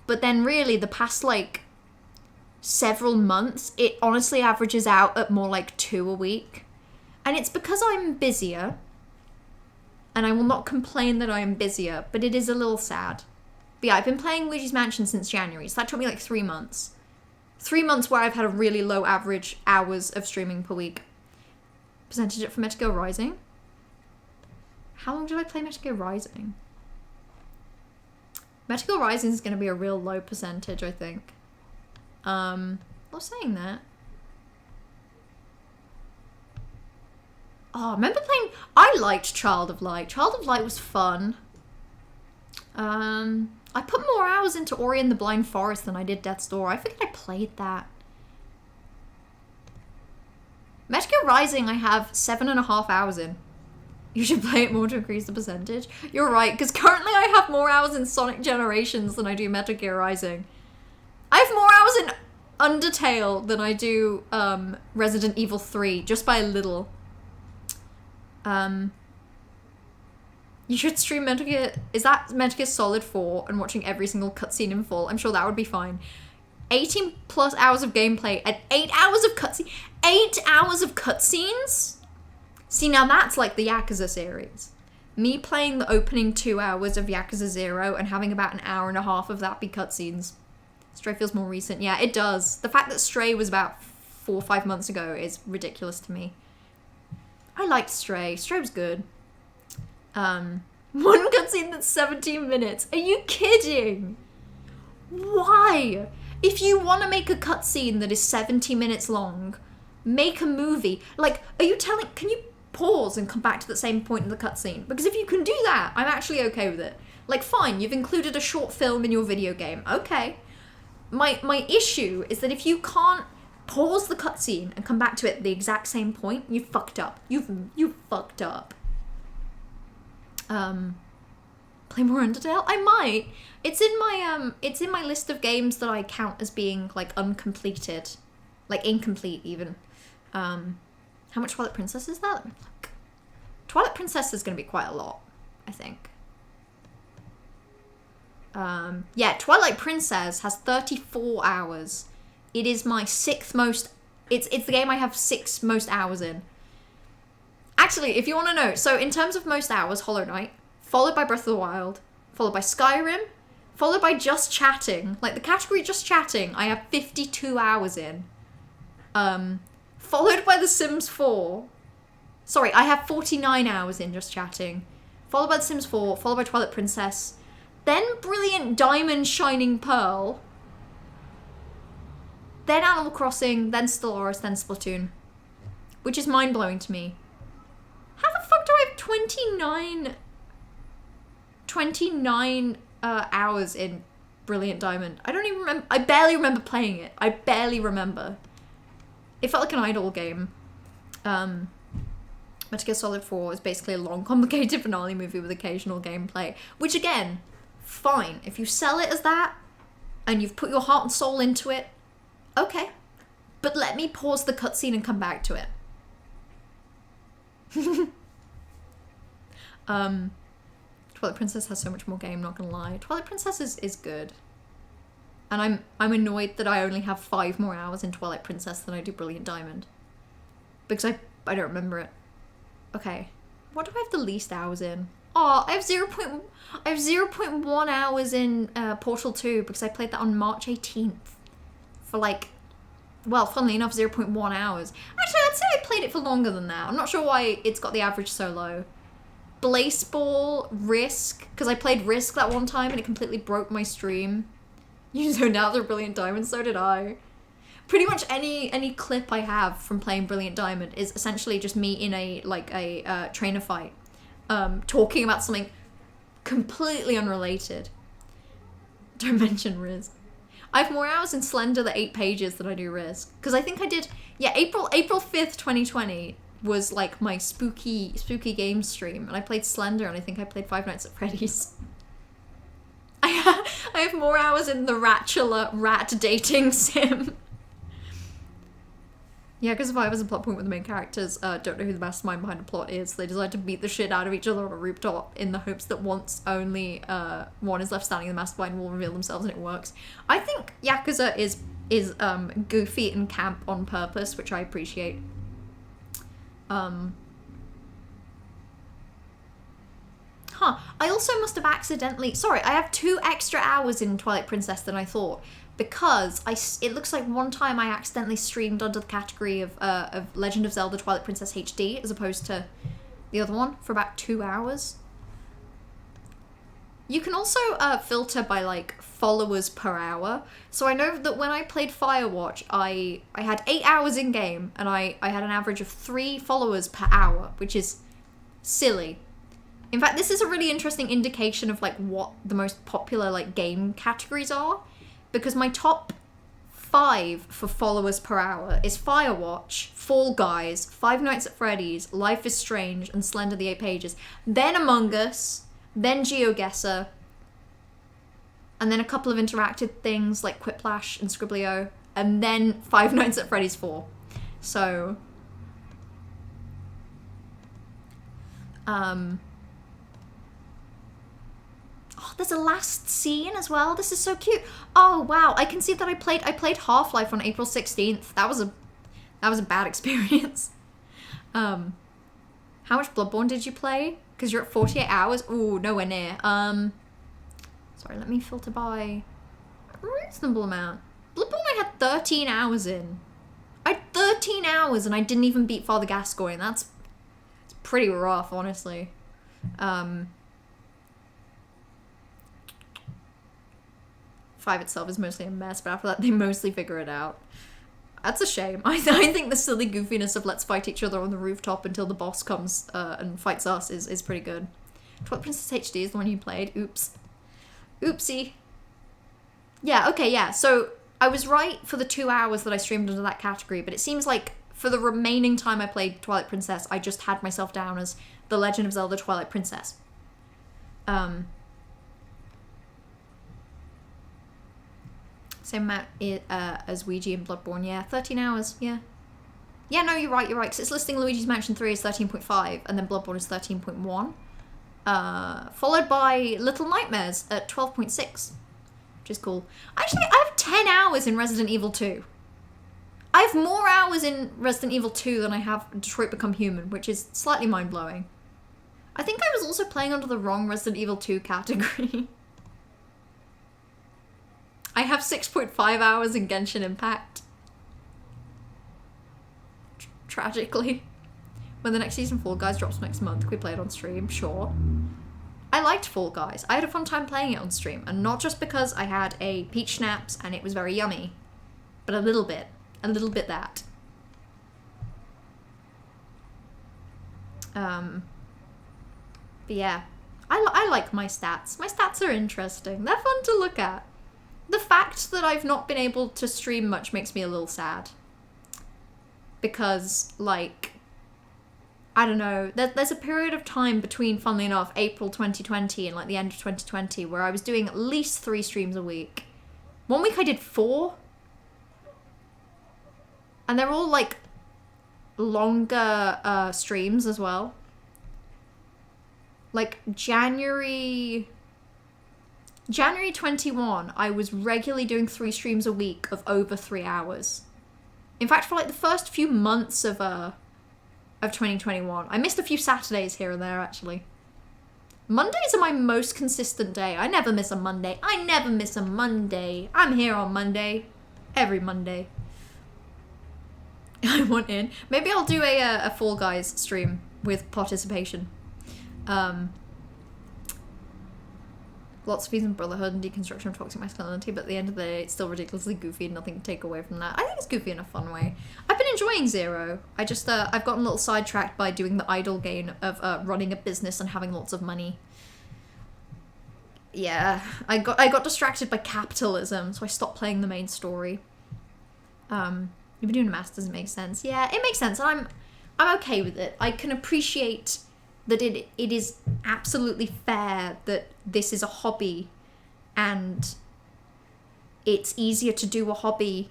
But then really the past like several months, it honestly averages out at more like 2 a week. And it's because I'm busier. And I will not complain that I am busier, but it is a little sad. But yeah, I've been playing Luigi's Mansion since January, so that took me like 3 months. 3 months where I've had a really low average hours of streaming per week. Percentage up for Metal Gear Rising? How long did I play Metal Gear Rising? Metal Gear Rising is going to be a real low percentage, I think. Not saying that. Oh, I remember playing... I liked Child of Light. Child of Light was fun. I put more hours into Ori and the Blind Forest than I did Death's Door. I forget I played that. Metal Gear Rising I have 7.5 hours in. You should play it more to increase the percentage. You're right, because currently I have more hours in Sonic Generations than I do Metal Gear Rising. I have more hours in Undertale than I do Resident Evil 3, just by a little. You should stream Metal Gear... Is that Metal Gear Solid 4 and watching every single cutscene in full? I'm sure that would be fine. 18 plus hours of gameplay and 8 hours of cutscene. 8 hours of cutscenes? See, now that's like the Yakuza series. Me playing the opening 2 hours of Yakuza 0 and having about an hour and a half of that be cutscenes. Stray feels more recent. Yeah, it does. The fact that Stray was about 4 or 5 months ago is ridiculous to me. I liked Stray. Stray was good. One cutscene that's 17 minutes. Are you kidding? Why? If you want to make a cutscene that is 70 minutes long, make a movie. Like, are you telling... Can you pause and come back to the same point in the cutscene. Because if you can do that, I'm actually okay with it. Like, fine, you've included a short film in your video game. Okay. My issue is that if you can't pause the cutscene and come back to it at the exact same point, you fucked up. You fucked up. Play more Undertale? I might. It's in my list of games that I count as being like uncompleted. Like incomplete even. How much Twilight Princess is that? Let me look. Twilight Princess is gonna be quite a lot, I think. Yeah, Twilight Princess has 34 hours. It is my 6th most... It's the game I have 6 most hours in. Actually, if you want to know, so in terms of most hours, Hollow Knight, followed by Breath of the Wild, followed by Skyrim, followed by Just Chatting. Like, the category Just Chatting, I have 52 hours in. Followed by The Sims 4. Sorry, I have 49 hours in Just Chatting. Followed by The Sims 4, followed by Twilight Princess. Then Brilliant Diamond Shining Pearl. Then Animal Crossing, then Stellaris, then Splatoon. Which is mind-blowing to me. How the fuck do I have 29 hours in Brilliant Diamond? I don't even remember. I barely remember playing it. I barely remember. It felt like an idle game. Metal Gear Solid 4 is basically a long, complicated finale movie with occasional gameplay. Which again, fine. If you sell it as that, and you've put your heart and soul into it, okay. But let me pause the cutscene and come back to it. Twilight Princess has so much more game, not gonna lie. Twilight Princess is good. And I'm annoyed that I only have 5 more hours in Twilight Princess than I do Brilliant Diamond. Because I don't remember it. Okay. What do I have the least hours in? Oh, I have 0.1 hours in Portal 2 because I played that on March 18th. For like, well, funnily enough, 0.1 hours. Actually, I'd say I played it for longer than that. I'm not sure why it's got the average so low. Blaseball, Risk, because I played Risk that one time and it completely broke my stream. You zoned out through Brilliant Diamond, so did I. Pretty much any clip I have from playing Brilliant Diamond is essentially just me in a trainer fight, talking about something completely unrelated. Don't mention Risk. I have more hours in Slender, the 8 pages, than I do Risk. Because I think I did, yeah, April 5th, 2020 was like my spooky game stream. And I played Slender and I think I played Five Nights at Freddy's. I have more hours in the Ratchula rat dating sim. Yeah, because if I was a plot point with the main characters, don't know who the mastermind behind the plot is. They decide to beat the shit out of each other on a rooftop in the hopes that once only one is left standing, the mastermind will reveal themselves and it works. I think Yakuza is goofy and camp on purpose, which I appreciate. I also must have accidentally... Sorry, I have 2 extra hours in Twilight Princess than I thought. Because it looks like one time I accidentally streamed under the category of Legend of Zelda Twilight Princess HD as opposed to the other one for about 2 hours. You can also filter by like followers per hour. So I know that when I played Firewatch, I had 8 hours in game and I had an average of 3 followers per hour, which is silly. In fact, this is a really interesting indication of like what the most popular like game categories are. Because my top 5 for followers per hour is Firewatch, Fall Guys, Five Nights at Freddy's, Life is Strange, and Slender the 8 Pages. Then Among Us, then GeoGuessr, and then a couple of interactive things like Quiplash and Scribblio, and then Five Nights at Freddy's 4. So, oh, there's a last scene as well. This is so cute. Oh wow, I can see that I played Half-Life on April 16th. That was a bad experience. How much Bloodborne did you play? Because you're at 48 hours. Ooh, nowhere near. Sorry, let me filter by a reasonable amount. Bloodborne I had 13 hours in. I had 13 hours and I didn't even beat Father Gascoigne. It's pretty rough, honestly. 5 itself is mostly a mess, but after that they mostly figure it out. That's a shame. I think the silly goofiness of let's fight each other on the rooftop until the boss comes and fights us is pretty good. Twilight Princess HD is the one you played. Oops. Oopsie. Yeah, okay, yeah. So I was right for the 2 hours that I streamed under that category, but it seems like for the remaining time I played Twilight Princess, I just had myself down as The Legend of Zelda Twilight Princess. Same amount as Luigi in Bloodborne, yeah. 13 hours, yeah. Yeah, no, you're right, because it's listing Luigi's Mansion 3 as 13.5, and then Bloodborne is 13.1. Followed by Little Nightmares at 12.6, which is cool. Actually, I have 10 hours in Resident Evil 2. I have more hours in Resident Evil 2 than I have Detroit Become Human, which is slightly mind-blowing. I think I was also playing under the wrong Resident Evil 2 category. I have 6.5 hours in Genshin Impact. Tragically. When the next season Fall Guys drops next month, can we play it on stream? Sure. I liked Fall Guys. I had a fun time playing it on stream, and not just because I had a peach schnapps and it was very yummy, but a little bit that. But yeah, I like my stats. My stats are interesting. They're fun to look at. The fact that I've not been able to stream much makes me a little sad. Because, like, I don't know, there's a period of time between, funnily enough, April 2020 and like the end of 2020 where I was doing at least 3 streams a week. One week I did 4. And they're all like longer streams as well. Like January 21, I was regularly doing 3 streams a week of over 3 hours. In fact, for like the first few months of 2021, I missed a few Saturdays here and there actually. Mondays are my most consistent day. I never miss a Monday. I'm here on Monday. Every Monday. I want in. Maybe I'll do a Fall Guys stream with participation. Lots of reasons, brotherhood and deconstruction of toxic masculinity, but at the end of the day, it's still ridiculously goofy and nothing to take away from that. I think it's goofy in a fun way. I've been enjoying Zero. I just, I've gotten a little sidetracked by doing the idle gain of running a business and having lots of money. Yeah, I got distracted by capitalism, so I stopped playing the main story. You've been doing a masters, it makes sense. Yeah, it makes sense, and I'm okay with it. I can appreciate that it is absolutely fair that this is a hobby and it's easier to do a hobby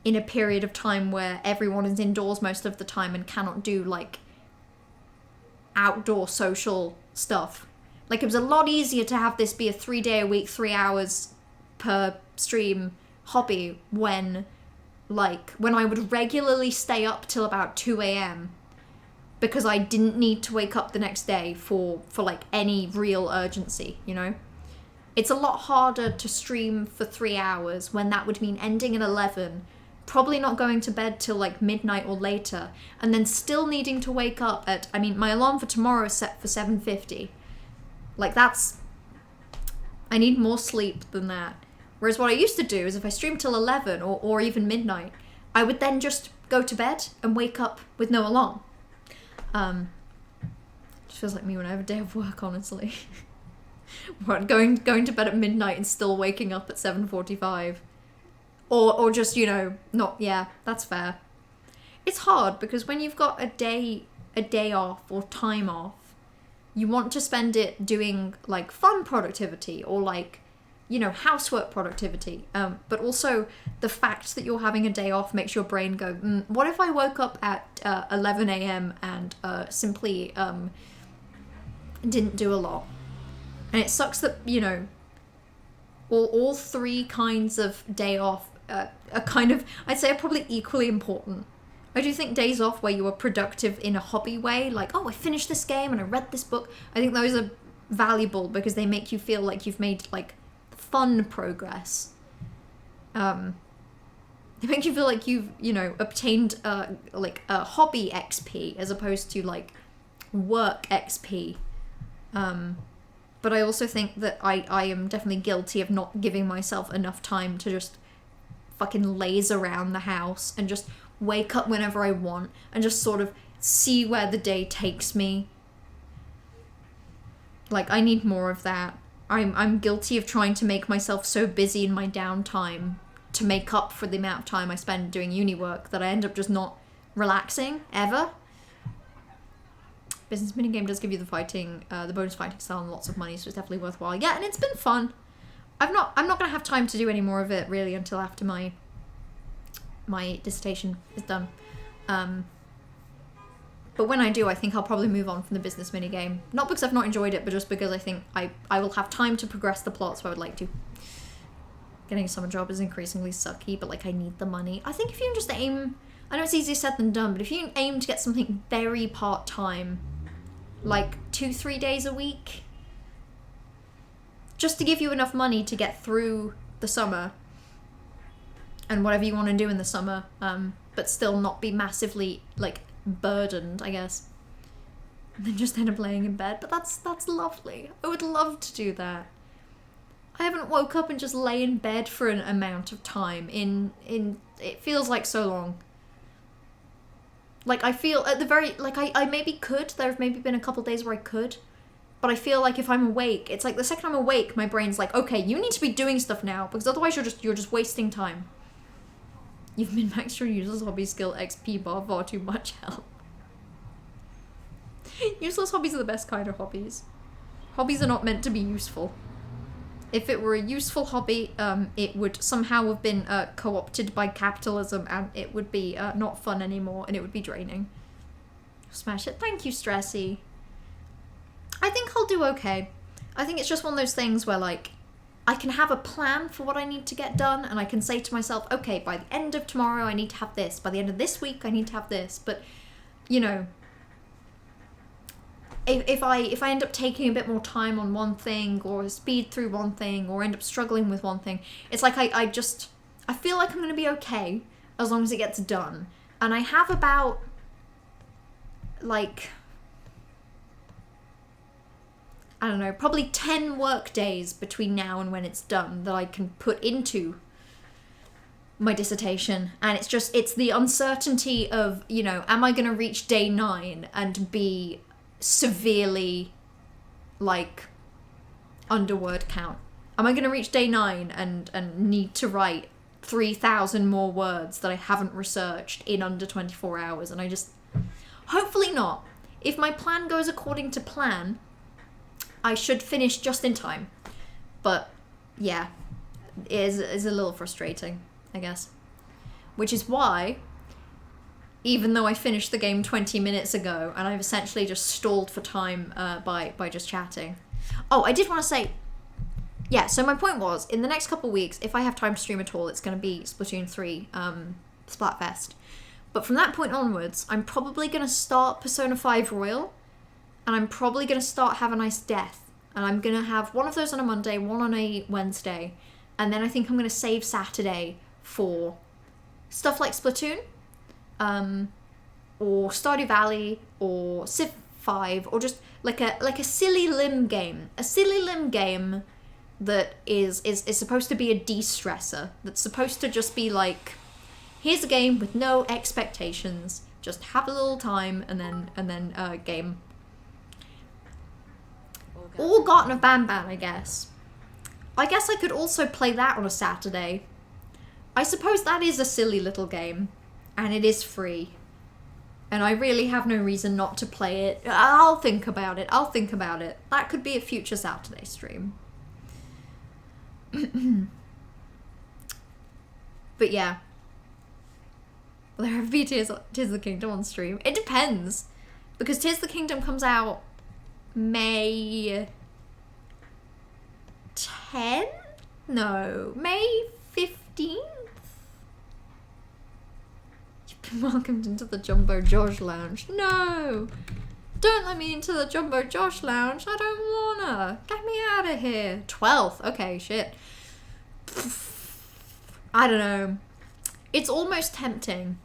in a period of time where everyone is indoors most of the time and cannot do like outdoor social stuff. Like, it was a lot easier to have this be a 3-day a week, 3 hours per stream hobby when I would regularly stay up till about 2 a.m. because I didn't need to wake up the next day for like any real urgency, you know? It's a lot harder to stream for 3 hours when that would mean ending at 11, probably not going to bed till like midnight or later, and then still needing to wake up at, I mean, my alarm for tomorrow is set for 7:50. Like, I need more sleep than that. Whereas what I used to do is if I streamed till 11 or even midnight, I would then just go to bed and wake up with no alarm. Just feels like me when I have a day of work, honestly. going to bed at midnight and still waking up at 7:45. Or just, you know, not, yeah, that's fair. It's hard because when you've got a day off or time off, you want to spend it doing like fun productivity or like, you know, housework productivity. But also the fact that you're having a day off makes your brain go, what if I woke up at 11 a.m. and simply didn't do a lot? And it sucks that, you know, all 3 kinds of day off are kind of, I'd say, are probably equally important. I do think days off where you are productive in a hobby way, like, oh, I finished this game and I read this book, I think those are valuable because they make you feel like you've made, like, fun progress. They make you feel like you've, you know, obtained, like, a hobby XP as opposed to, like, work XP. But I also think that I am definitely guilty of not giving myself enough time to just fucking laze around the house and just wake up whenever I want and just sort of see where the day takes me. Like, I need more of that. I'm guilty of trying to make myself so busy in my downtime to make up for the amount of time I spend doing uni work that I end up just not relaxing, ever. Business minigame does give you the bonus fighting style and lots of money, so it's definitely worthwhile. Yeah, and it's been fun. I'm not gonna have time to do any more of it, really, until after my dissertation is done. But when I do, I think I'll probably move on from the business minigame. Not because I've not enjoyed it, but just because I think I will have time to progress the plot, so I would like to. Getting a summer job is increasingly sucky, but like I need the money. I think if you just aim, I know it's easier said than done, but if you aim to get something very part-time, like 2-3 days a week, just to give you enough money to get through the summer and whatever you want to do in the summer, but still not be massively, like, burdened, I guess. And then just end up laying in bed. But that's lovely. I would love to do that. I haven't woke up and just lay in bed for an amount of time in it feels like so long. Like, I feel at the very, like, I maybe could. There have maybe been a couple days where I could. But I feel like if I'm awake, it's like the second I'm awake, my brain's like, okay, you need to be doing stuff now, because otherwise you're just wasting time. You've been max your useless hobby skill XP bar far too much help. Useless hobbies are the best kind of hobbies. Hobbies are not meant to be useful. If it were a useful hobby, it would somehow have been co-opted by capitalism, and it would be not fun anymore, and it would be draining. Smash it. Thank you, Stressy. I think I'll do okay. I think it's just one of those things where, like, I can have a plan for what I need to get done, and I can say to myself, okay, by the end of tomorrow I need to have this, by the end of this week I need to have this, but, you know, if I end up taking a bit more time on one thing, or speed through one thing, or end up struggling with one thing, it's like I feel like I'm going to be okay as long as it gets done. And I have about, like, I don't know, probably 10 work days between now and when it's done that I can put into my dissertation. And it's the uncertainty of, you know, am I going to reach day 9 and be severely, like, under word count? Am I going to reach day 9 and need to write 3,000 more words that I haven't researched in under 24 hours? And I just, hopefully not. If my plan goes according to plan, I should finish just in time. But yeah, it is a little frustrating, I guess. Which is why, even though I finished the game 20 minutes ago, and I've essentially just stalled for time by just chatting. Oh, I did want to say, yeah, so my point was, in the next couple weeks, if I have time to stream at all, it's going to be Splatoon 3 Splatfest. But from that point onwards, I'm probably going to start Persona 5 Royal, and I'm probably going to start Have a Nice Death. And I'm going to have one of those on a Monday, one on a Wednesday, and then I think I'm going to save Saturday for stuff like Splatoon, or Stardew Valley, or Civ 5, or just like a silly limb game. A silly limb game that is supposed to be a de-stressor. That's supposed to just be like, here's a game with no expectations. Just have a little time and then game. Or Garten of Banban, I guess. I guess I could also play that on a Saturday. I suppose that is a silly little game. And it is free. And I really have no reason not to play it. I'll think about it. That could be a future Saturday stream. But yeah. Will there ever be Tears of the Kingdom on stream? It depends. Because Tears of the Kingdom comes out May 10th? No, May 15th? You've been welcomed into the Jumbo Josh Lounge. No! Don't let me into the Jumbo Josh Lounge. I don't wanna. Get me out of here. 12th. Okay, shit. I don't know. It's almost tempting.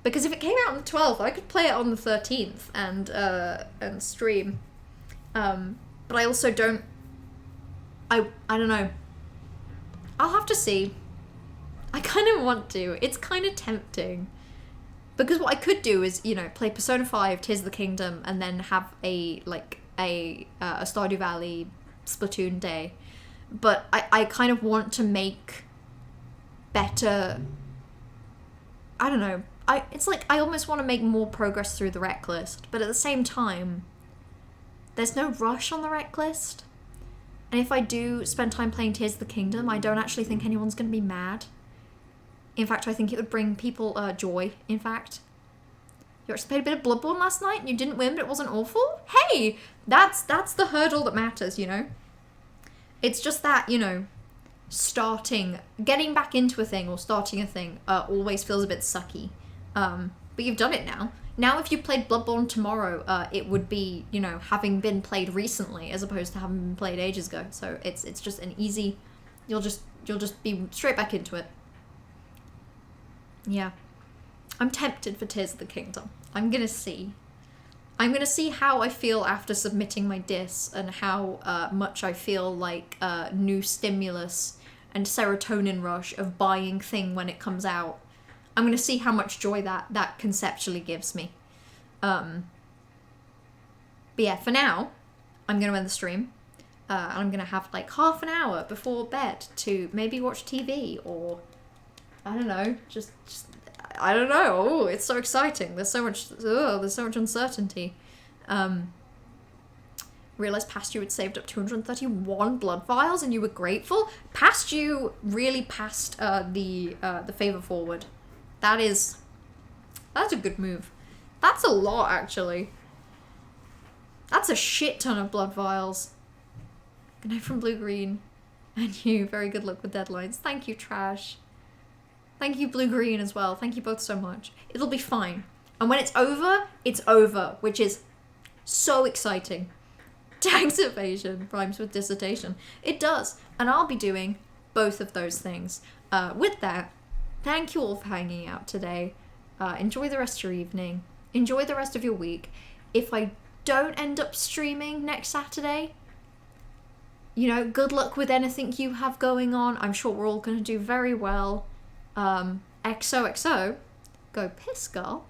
Because if it came out on the 12th, I could play it on the 13th and stream. But I also don't... I don't know. I'll have to see. I kind of want to. It's kind of tempting. Because what I could do is, you know, play Persona 5, Tears of the Kingdom, and then have a Stardew Valley Splatoon day. But I kind of want to make better... I don't know. It's like I almost want to make more progress through the rec list, but at the same time, there's no rush on the rec list. And if I do spend time playing Tears of the Kingdom, I don't actually think anyone's going to be mad. In fact, I think it would bring people joy, in fact. You actually played a bit of Bloodborne last night and you didn't win, but it wasn't awful? Hey! That's the hurdle that matters, you know? It's just that, you know, getting back into a thing or starting a thing always feels a bit sucky. But you've done it now. Now if you played Bloodborne tomorrow, it would be, you know, having been played recently as opposed to having been played ages ago. So it's just an easy... You'll just be straight back into it. Yeah. I'm tempted for Tears of the Kingdom. I'm gonna see. I'm gonna see how I feel after submitting my diss and how much I feel like new stimulus and serotonin rush of buying thing when it comes out. I'm gonna see how much joy that conceptually gives me. But yeah, for now, I'm gonna end the stream. And I'm gonna have like half an hour before bed to maybe watch TV or... I don't know, just I don't know. Oh, it's so exciting. There's so much uncertainty. Realized past you had saved up 231 blood vials and you were grateful. Past you really passed the favor forward. That's a good move. That's a lot, actually. That's a shit ton of blood vials. Good night from Blue Green. And you, very good luck with deadlines. Thank you, Trash. Thank you, Blue Green, as well. Thank you both so much. It'll be fine. And when it's over, which is so exciting. Tax evasion rhymes with dissertation. It does. And I'll be doing both of those things. With that, thank you all for hanging out today. Enjoy the rest of your evening. Enjoy the rest of your week. If I don't end up streaming next Saturday, you know, good luck with anything you have going on. I'm sure we're all going to do very well. XOXO, go piss, girl.